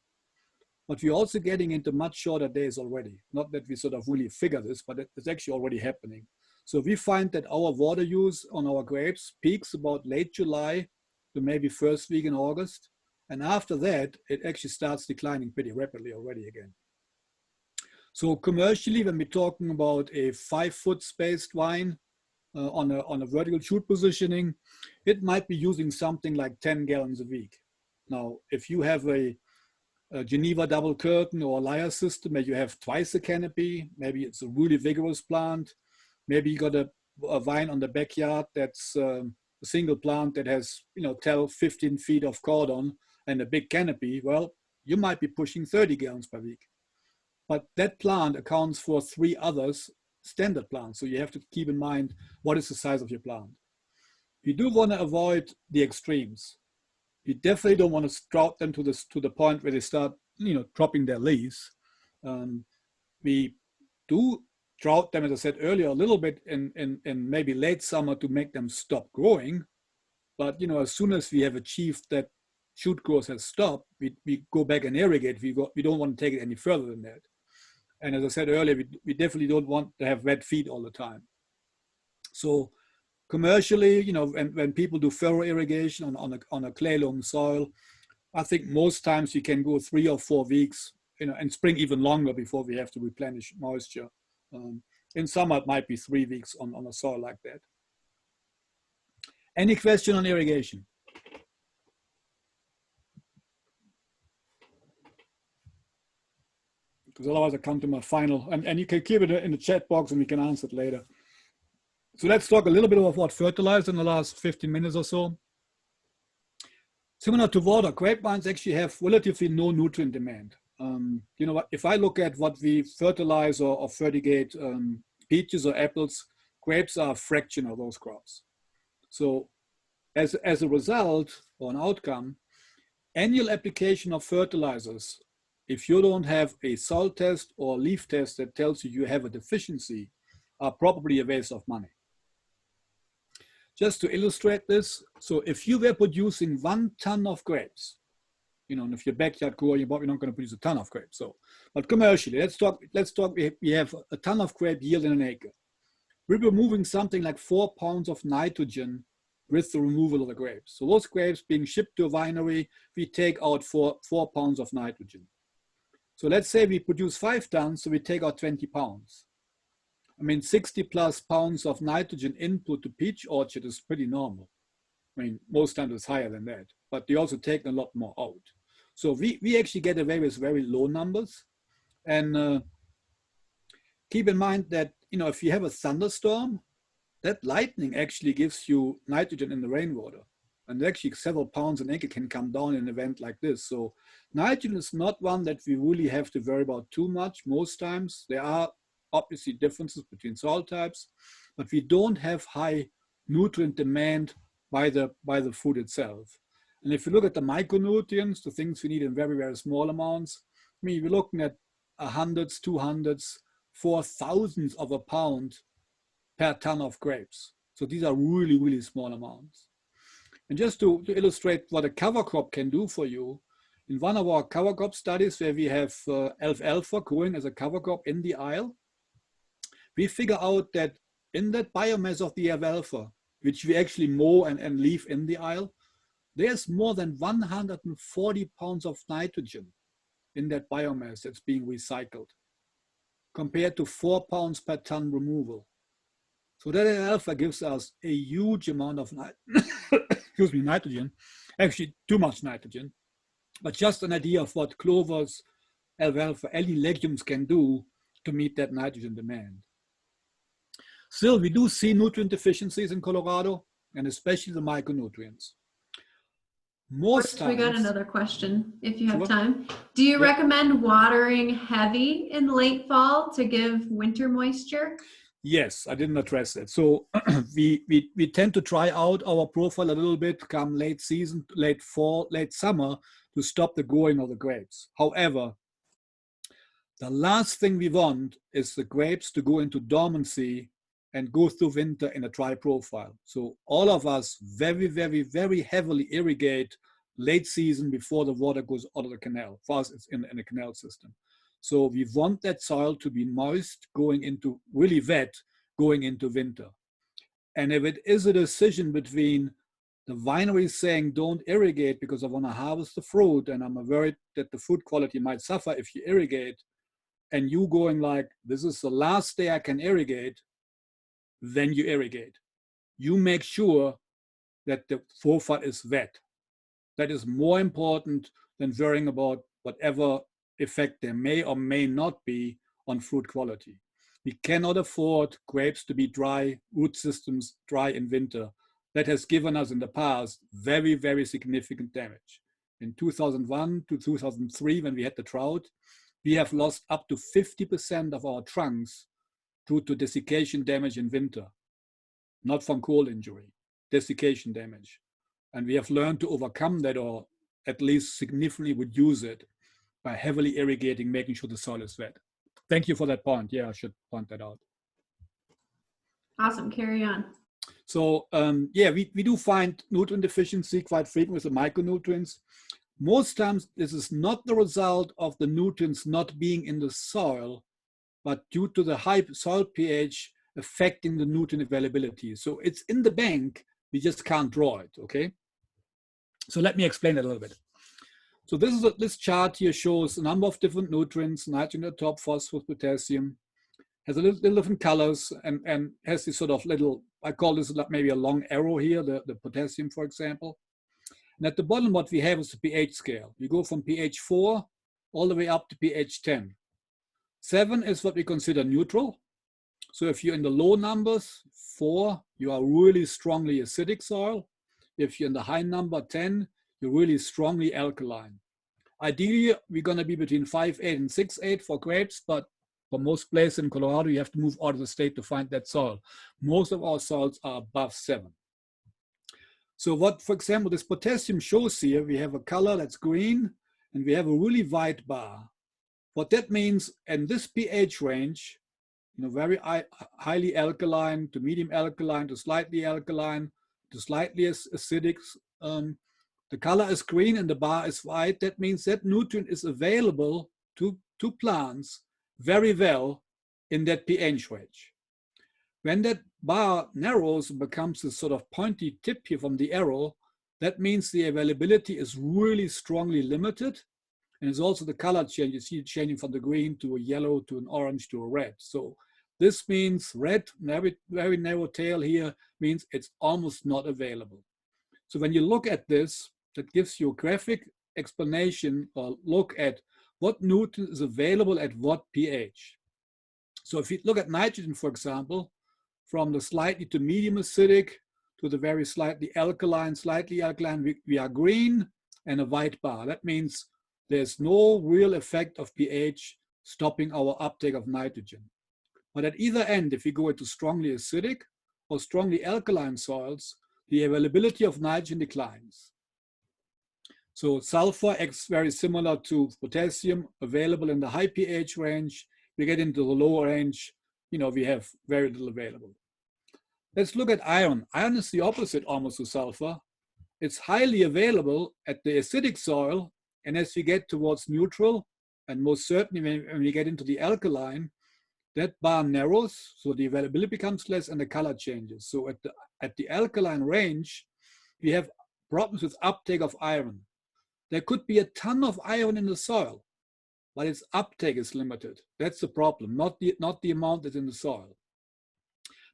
Speaker 1: but we're also getting into much shorter days already. Not that we sort of really figure this, but it's actually already happening. So we find that our water use on our grapes peaks about late July, to maybe first week in August. And after that, it actually starts declining pretty rapidly already again. So commercially, when we're talking about a 5-foot spaced vine on a vertical shoot positioning, it might be using something like 10 gallons a week. Now, if you have a Geneva double curtain or a lyre system where you have twice the canopy, maybe it's a really vigorous plant, maybe you got a vine on the backyard that's a single plant that has 12, 15 feet of cordon and a big canopy, well, you might be pushing 30 gallons per week. But that plant accounts for 3 others standard plants. So you have to keep in mind what is the size of your plant. You do want to avoid the extremes. You definitely don't want to drought them to the point where they start dropping their leaves. We do drought them, as I said earlier, a little bit in maybe late summer to make them stop growing. But as soon as we have achieved that shoot growth has stopped, we go back and irrigate. We don't want to take it any further than that. And as I said earlier, we definitely don't want to have wet feet all the time. So commercially, when people do furrow irrigation on a clay loam soil, I think most times we can go 3 or 4 weeks, and spring even longer before we have to replenish moisture. In summer, it might be 3 weeks on a soil like that. Any question on irrigation? Because otherwise I come to my final, and you can keep it in the chat box and we can answer it later. So let's talk a little bit about what fertilized in the last 15 minutes or so. Similar to water, grapevines actually have relatively no nutrient demand. If I look at what we fertilize or fertigate peaches or apples, grapes are a fraction of those crops. So as a result or an outcome, annual application of fertilizers, if you don't have a soil test or leaf test that tells you you have a deficiency, are probably a waste of money. Just to illustrate this, so if you were producing 1 ton of grapes, and if your backyard grower, you're probably not going to produce a ton of grapes. But commercially, let's talk. We have a ton of grape yield in an acre. We're removing something like 4 pounds of nitrogen with the removal of the grapes. So those grapes being shipped to a winery, we take out 4 pounds of nitrogen. So let's say we produce 5 tons, so we take out 20 pounds. 60 plus pounds of nitrogen input to peach orchard is pretty normal. Most times it's higher than that, but they also take a lot more out. So we actually get away with very low numbers. And keep in mind that, if you have a thunderstorm, that lightning actually gives you nitrogen in the rainwater. And actually several pounds an acre can come down in an event like this. So nitrogen is not one that we really have to worry about too much. Most times there are obviously differences between soil types, but we don't have high nutrient demand by the food itself. And if you look at the micronutrients, the things we need in very, very small amounts, we're looking at 100s, 200s, 4,000ths of a pound per ton of grapes. So these are really, really small amounts. And just to illustrate what a cover crop can do for you, in one of our cover crop studies where we have alfalfa growing as a cover crop in the aisle, we figure out that in that biomass of the alfalfa, which we actually mow and leave in the aisle, there's more than 140 pounds of nitrogen in that biomass that's being recycled, compared to 4 pounds per ton removal. So that alfalfa gives us a huge amount of nitrogen, actually too much nitrogen, but just an idea of what clovers, alfalfa, any legumes can do to meet that nitrogen demand. Still, we do see nutrient deficiencies in Colorado, and especially the micronutrients. Most times,
Speaker 2: we got another question, if you have time. Do you recommend watering heavy in late fall to give winter moisture?
Speaker 1: Yes, I didn't address that. So we tend to try out our profile a little bit come late season, late fall, late summer to stop the growing of the grapes. However, the last thing we want is the grapes to go into dormancy and go through winter in a dry profile. So all of us very, very, very heavily irrigate late season before the water goes out of the canal. For us, it's in a canal system. So we want that soil to be moist, going into really wet, going into winter. And if it is a decision between the winery is saying don't irrigate because I want to harvest the fruit and I'm worried that the fruit quality might suffer if you irrigate, and you going like, this is the last day I can irrigate, then you irrigate. You make sure that the Vorfahrt is wet. That is more important than worrying about whatever effect there may or may not be on fruit quality. We cannot afford grapes to be dry, root systems dry in winter. That has given us in the past very, very significant damage. In 2001 to 2003, when we had the drought, we have lost up to 50% of our trunks due to desiccation damage in winter, not from cold injury, desiccation damage. And we have learned to overcome that, or at least significantly reduce it by heavily irrigating, making sure the soil is wet. Thank you for that point. Yeah, I should point that out.
Speaker 2: Awesome, carry on.
Speaker 1: So yeah, we do find nutrient deficiency quite frequently with the micronutrients. Most times this is not the result of the nutrients not being in the soil, but due to the high soil pH affecting the nutrient availability. So it's in the bank, we just can't draw it, okay? So let me explain that a little bit. So this chart here shows a number of different nutrients, nitrogen at the top, phosphorus, potassium, has a little different colors and has this sort of little, I call this maybe a long arrow here, the potassium, for example. And at the bottom, what we have is the pH scale. We go from pH 4 all the way up to pH 10. 7 is what we consider neutral. So if you're in the low numbers, 4, you are really strongly acidic soil. If you're in the high number, 10, you're really strongly alkaline. Ideally, we're going to be between 5.8 and 6.8 for grapes, but for most places in Colorado, you have to move out of the state to find that soil. Most of our soils are above 7. So what, for example, this potassium shows here, we have a color that's green, and we have a really wide bar. What that means, in this pH range, very highly alkaline to medium alkaline to slightly alkaline to slightly acidic, the color is green and the bar is white. That means that nutrient is available to plants very well in that pH range. When that bar narrows and becomes a sort of pointy tip here from the arrow, that means the availability is really strongly limited. And it's also the color change. You see it changing from the green to a yellow to an orange to a red. So this means red, very, very narrow tail here, means it's almost not available. So when you look at this, that gives you a graphic explanation or look at what nutrient is available at what pH. So if you look at nitrogen, for example, from the slightly to medium acidic to the very slightly alkaline, we are green and a white bar. That means there's no real effect of pH stopping our uptake of nitrogen. But at either end, if we go into strongly acidic or strongly alkaline soils, the availability of nitrogen declines. So sulfur acts very similar to potassium, available in the high pH range. We get into the lower range, we have very little available. Let's look at iron. Iron is the opposite almost to sulfur. It's highly available at the acidic soil, and as we get towards neutral, and most certainly when we get into the alkaline, that bar narrows, so the availability becomes less and the color changes. So at the alkaline range, we have problems with uptake of iron. There could be a ton of iron in the soil, but its uptake is limited. That's the problem, not the amount that's in the soil.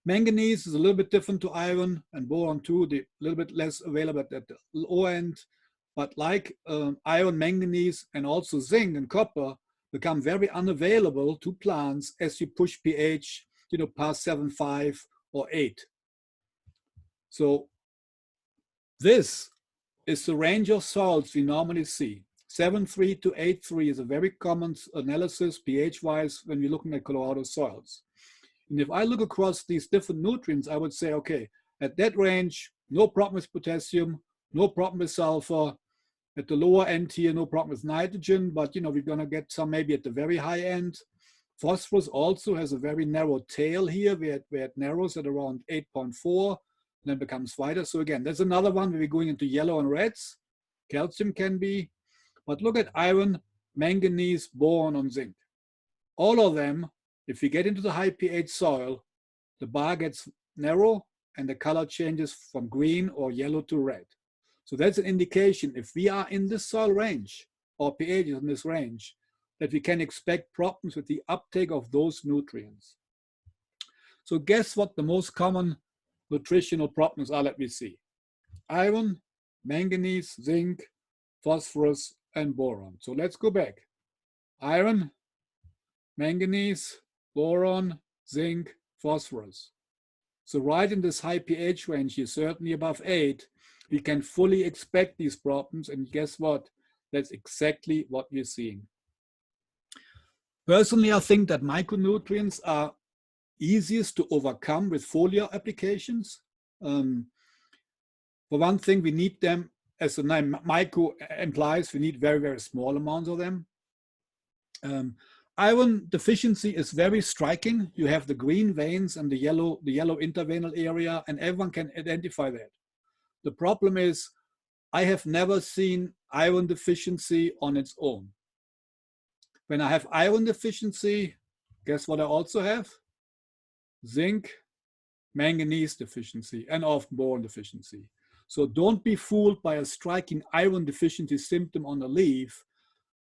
Speaker 1: Manganese is a little bit different to iron, and boron too, a little bit less available at the low end. But like iron, manganese, and also zinc and copper become very unavailable to plants as you push pH, past 7.5 or 8. So this is the range of salts we normally see. 7.3 to 8.3 is a very common analysis pH-wise when we're looking at Colorado soils. And if I look across these different nutrients, I would say, okay, at that range, no problem with potassium, no problem with sulfur. At the lower end here, no problem with nitrogen, but we're going to get some maybe at the very high end. Phosphorus also has a very narrow tail here, where it narrows at around 8.4, and then becomes wider. So again, there's another one where we're going into yellow and reds. Calcium can be, but look at iron, manganese, boron, and zinc. All of them, if we get into the high pH soil, the bar gets narrow and the color changes from green or yellow to red. So that's an indication if we are in this soil range or pH is in this range, that we can expect problems with the uptake of those nutrients. So guess what the most common nutritional problems are? Let me see. Iron, manganese, zinc, phosphorus, and boron. So let's go back. Iron, manganese, boron, zinc, phosphorus. So right in this high pH range here, certainly above 8, we can fully expect these problems. And guess what? That's exactly what we're seeing. Personally, I think that micronutrients are easiest to overcome with foliar applications. For one thing, we need them, as the name micro implies, we need very, very small amounts of them. Iron deficiency is very striking. You have the green veins and the yellow intervenal area, and everyone can identify that. The problem is, I have never seen iron deficiency on its own. When I have iron deficiency, guess what I also have? Zinc, manganese deficiency, and often boron deficiency. So don't be fooled by a striking iron deficiency symptom on the leaf.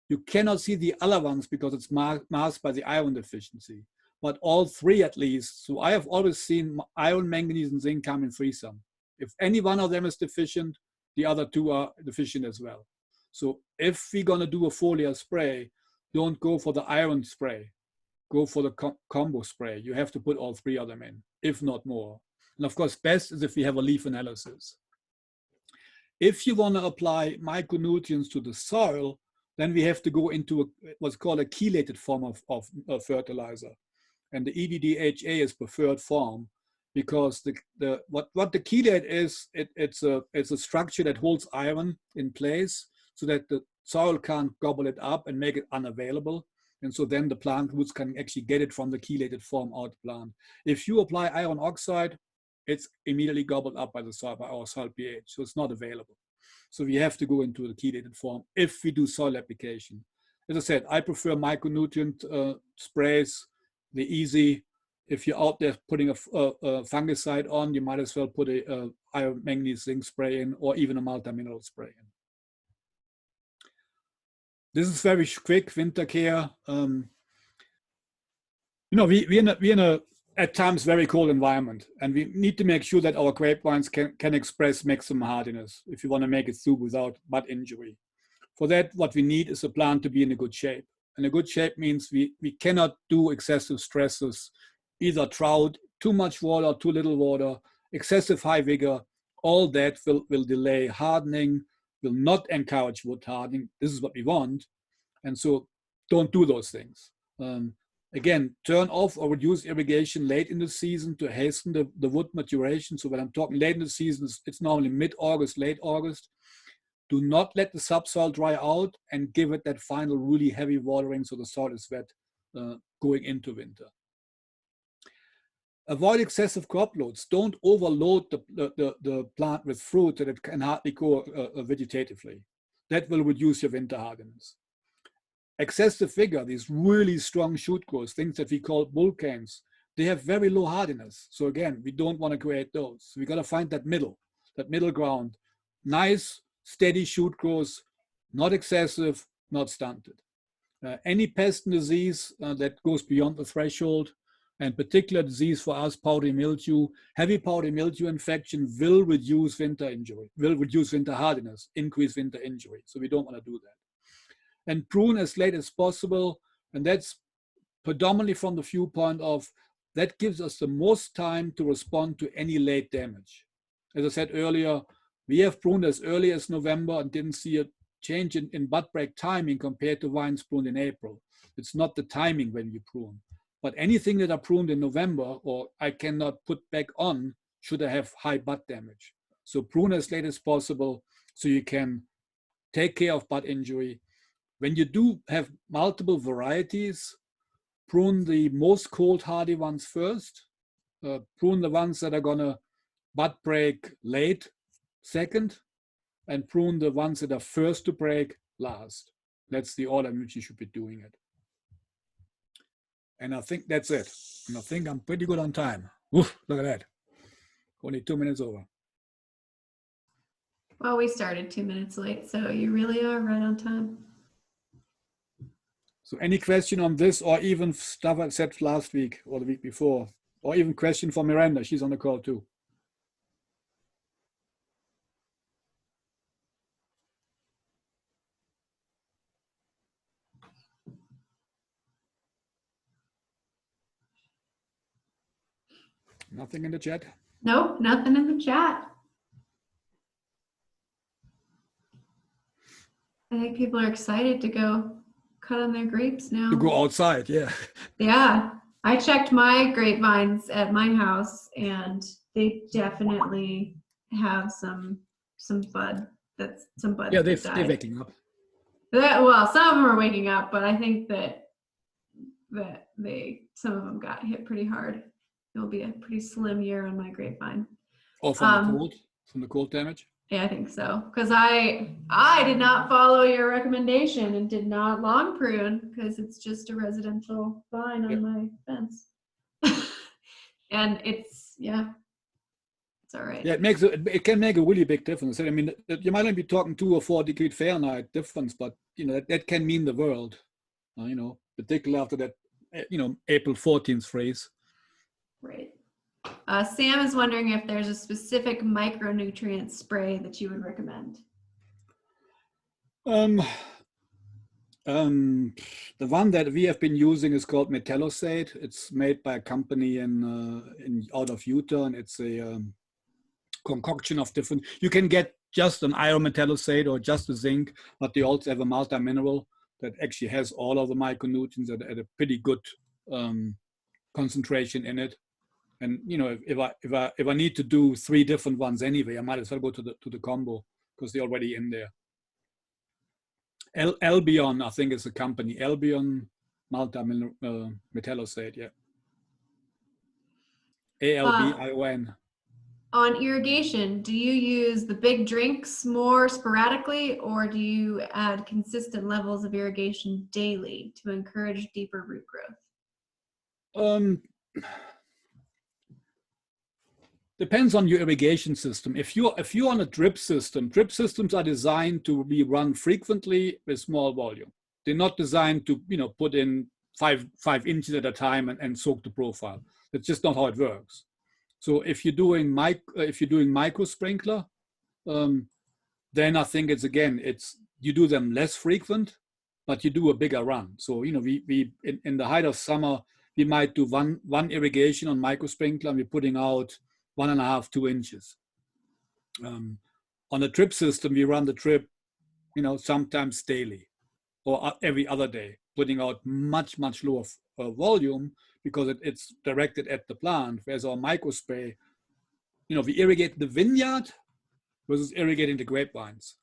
Speaker 1: You cannot see the other ones because it's masked by the iron deficiency, but all three at least. So I have always seen iron, manganese, and zinc come in threesome. If any one of them is deficient, the other two are deficient as well. So if we're going to do a foliar spray, don't go for the iron spray. Go for the combo spray. You have to put all three of them in, if not more. And of course, best is if we have a leaf analysis. If you want to apply micronutrients to the soil, then we have to go into what's called a chelated form of fertilizer. And the EDDHA is preferred form because what the chelate is, it's a structure that holds iron in place so that the soil can't gobble it up and make it unavailable. And so then the plant roots can actually get it from the chelated form out the plant. If you apply iron oxide, it's immediately gobbled up by the soil, by our soil pH, so it's not available. So we have to go into the chelated form if we do soil application. As I said, I prefer micronutrient sprays. They're easy. If you're out there putting a fungicide on, you might as well put a iron, manganese, zinc spray in, or even a multi-mineral spray in. This is very quick winter care. You know, we're in a at times very cold environment, and we need to make sure that our grapevines can express maximum hardiness if you want to make it through without bud injury. For that, what we need is a plant to be in a good shape. And a good shape means we cannot do excessive stresses, either drought, too much water, too little water, excessive high vigor. All that will delay hardening, will not encourage wood hardening. This is what we want. And so don't do those things. Again, turn off or reduce irrigation late in the season to hasten the wood maturation. So when I'm talking late in the season, it's normally mid-August, late August. Do not let the subsoil dry out and give it that final really heavy watering so the soil is wet going into winter. Avoid excessive crop loads. Don't overload the plant with fruit that it can hardly grow vegetatively. That will reduce your winter hardiness. Excessive vigor, these really strong shoot growths, things that we call bull canes, they have very low hardiness. So again, we don't want to create those. We got to find that middle ground. Nice, steady shoot growth, not excessive, not stunted. Any pest and disease that goes beyond the threshold, and particular disease for us, powdery mildew, heavy powdery mildew infection will reduce winter injury, will reduce winter hardiness, increase winter injury. So we don't want to do that. And prune as late as possible. And that's predominantly from the viewpoint of that gives us the most time to respond to any late damage. As I said earlier, we have pruned as early as November and didn't see a change in bud break timing compared to vines pruned in April. It's not the timing when you prune. But anything that are pruned in November or I cannot put back on should I have high bud damage. So prune as late as possible so you can take care of bud injury. When you do have multiple varieties, prune the most cold hardy ones first, prune the ones that are gonna bud break late second, and prune the ones that are first to break last. That's the order in which you should be doing it. And I think that's it. And I think I'm pretty good on time. Oof, look at that. Only 2 minutes over.
Speaker 2: Well, we started 2 minutes late, so you really are right on time.
Speaker 1: So any question on this, or even stuff I said last week or the week before, or even question for Miranda, she's on the call too. Nothing in the chat?
Speaker 2: Nope, nothing in the chat. I think people are excited to go cut on their grapes now.
Speaker 1: To go outside, yeah.
Speaker 2: Yeah, I checked my grapevines at my house, and they definitely have some bud. That's some buds.
Speaker 1: Yeah,
Speaker 2: that
Speaker 1: they're
Speaker 2: died.
Speaker 1: waking up.
Speaker 2: Well, some of them are waking up, but I think that some of them got hit pretty hard. It'll be a pretty slim year on my grapevine.
Speaker 1: Or from the cold damage?
Speaker 2: Yeah, I think so. Because I did not follow your recommendation and did not long prune, because it's just a residential vine on my fence. And it's all right.
Speaker 1: Yeah, it can make a really big difference. I mean, you might only be talking 2 or 4 degrees Fahrenheit difference, but that can mean the world. Particularly after that, April 14th phrase.
Speaker 2: Right. Sam is wondering if there's a specific micronutrient spray that you would recommend.
Speaker 1: The one that we have been using is called metallosate. It's made by a company out of Utah, and it's a concoction of different. You can get just an iron metallosate or just a zinc, but they also have a multi-mineral that actually has all of the micronutrients at a pretty good concentration in it. And if I need to do 3 different ones anyway, I might as well go to the combo because they're already in there. Albion, I think, is a company. Albion metallosate, yeah. ALBION.
Speaker 2: On irrigation, do you use the big drinks more sporadically, or do you add consistent levels of irrigation daily to encourage deeper root growth?
Speaker 1: Depends on your irrigation system. If you're on a drip systems are designed to be run frequently with small volume. They're not designed to put in 5 inches at a time and soak the profile. That's just not how it works. So if you're doing micro sprinkler, then I think you do them less frequent, but you do a bigger run. So we in the height of summer we might do one irrigation on micro sprinkler, and we're putting out 1.5 2 inches. On a drip system, we run the drip, sometimes daily or every other day, putting out much lower volume because it's directed at the plant. Whereas our micro spray, we irrigate the vineyard versus irrigating the grapevines.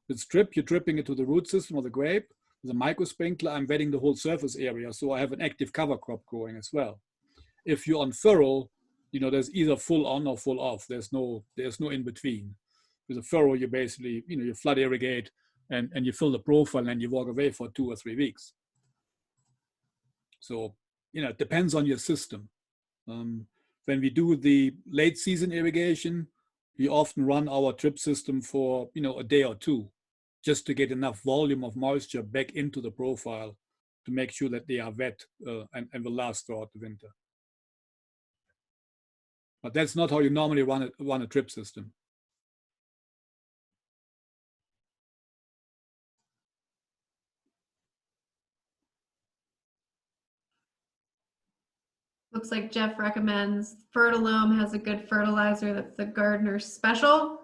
Speaker 1: With drip, you're dripping it to the root system of the grape. With a micro sprinkler, I'm wetting the whole surface area, so I have an active cover crop growing as well. If you're on furrow, there's either full on or full off. There's no in between. With a furrow, you basically, you flood irrigate and you fill the profile and you walk away for 2 or 3 weeks. So, it depends on your system. When we do the late season irrigation, we often run our drip system for, a day or 2, just to get enough volume of moisture back into the profile to make sure that they are wet and will last throughout the winter. But that's not how you normally run a drip system.
Speaker 2: Looks like Jeff recommends Fertilome has a good fertilizer that's the Gardener's Special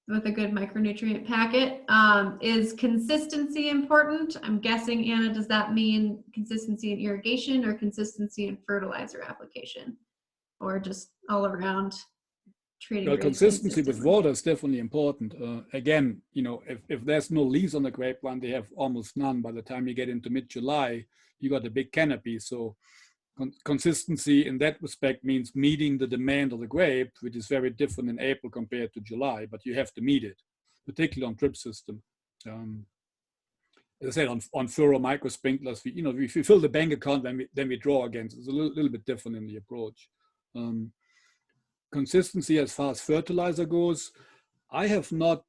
Speaker 2: with a good micronutrient packet. Is consistency important? I'm guessing, Anna, does that mean consistency in irrigation or consistency in fertilizer application, or just all around treating?
Speaker 1: Well, consistency with water is definitely important. Again, if there's no leaves on the grapevine, they have almost none. By the time you get into mid-July, you got a big canopy. So consistency in that respect means meeting the demand of the grape, which is very different in April compared to July, but you have to meet it, particularly on drip system. As I said, on furrow micro sprinklers, if we fill the bank account, then we draw again. So it's a little bit different in the approach. Consistency as far as fertilizer goes, I have not,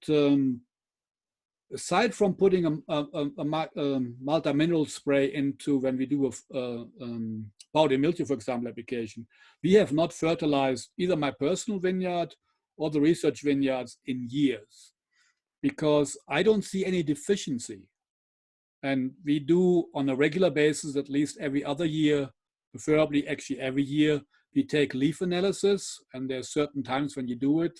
Speaker 1: aside from putting a multi-mineral spray into when we do a powdery mildew, for example, application, we have not fertilized either my personal vineyard or the research vineyards in years, because I don't see any deficiency. And we do on a regular basis, at least every other year, preferably actually every year, we take leaf analysis, and there's certain times when you do it.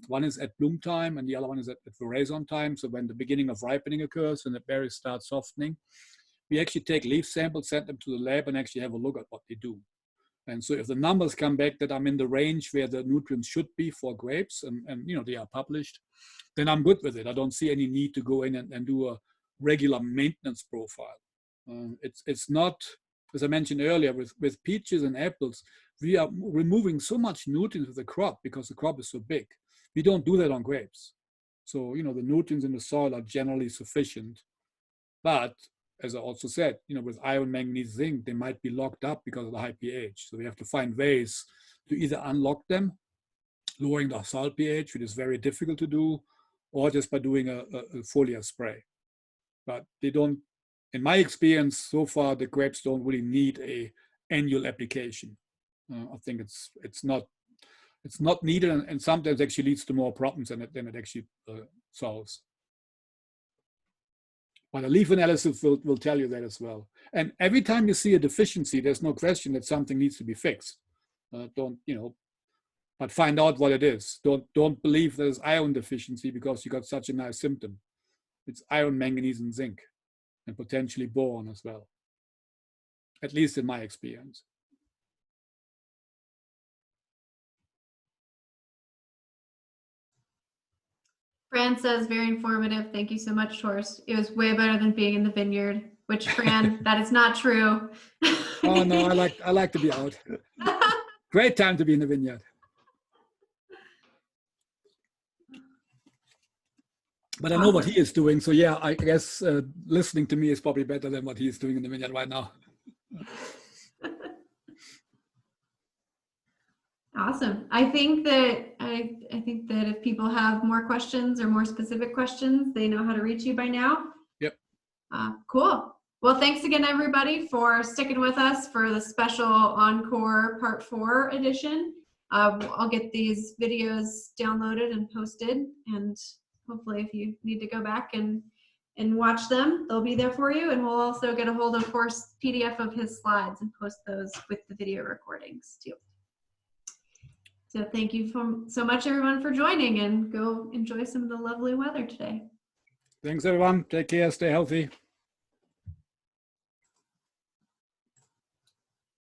Speaker 1: One is at bloom time and the other one is at floraison time. So when the beginning of ripening occurs and the berries start softening, we actually take leaf samples, send them to the lab and actually have a look at what they do. And so if the numbers come back that I'm in the range where the nutrients should be for grapes, and you know, they are published, then I'm good with it. I don't see any need to go in and do a regular maintenance profile. It's not, as I mentioned earlier, with peaches and apples, we are removing so much nutrients with the crop because the crop is so big. We don't do that on grapes. So, you know, the nutrients in the soil are generally sufficient. But as I also said, you know, with iron, manganese, zinc, they might be locked up because of the high pH. So we have to find ways to either unlock them, lowering the soil pH, which is very difficult to do, or just by doing a foliar spray. But they don't, in my experience so far, the grapes don't really need a annual application. I think it's not needed, and sometimes actually leads to more problems than it actually solves. But a leaf analysis will tell you that as well. And every time you see a deficiency, there's no question that something needs to be fixed. Don't, you know, but find out what it is. Don't believe there's iron deficiency because you got such a nice symptom. It's iron, manganese, and zinc, and potentially boron as well. At least in my experience.
Speaker 2: Fran says, very informative. Thank you so much, Horst. It was way better than being in the vineyard, which, Fran, that is not true.
Speaker 1: Oh no, I like to be out. Great time to be in the vineyard. But I know what he is doing, so yeah, I guess listening to me is probably better than what he's doing in the vineyard right now.
Speaker 2: Awesome. I think that if people have more questions or more specific questions, they know how to reach you by now.
Speaker 1: Yep.
Speaker 2: Cool. Well, thanks again, everybody, for sticking with us for the special Encore Part 4 edition. I'll get these videos downloaded and posted, and hopefully if you need to go back and watch them, they'll be there for you. And we'll also get a hold of Horst's PDF of his slides and post those with the video recordings too. So thank you so much, everyone, for joining, and go enjoy some of the lovely weather today.
Speaker 1: Thanks, everyone. Take care. Stay healthy.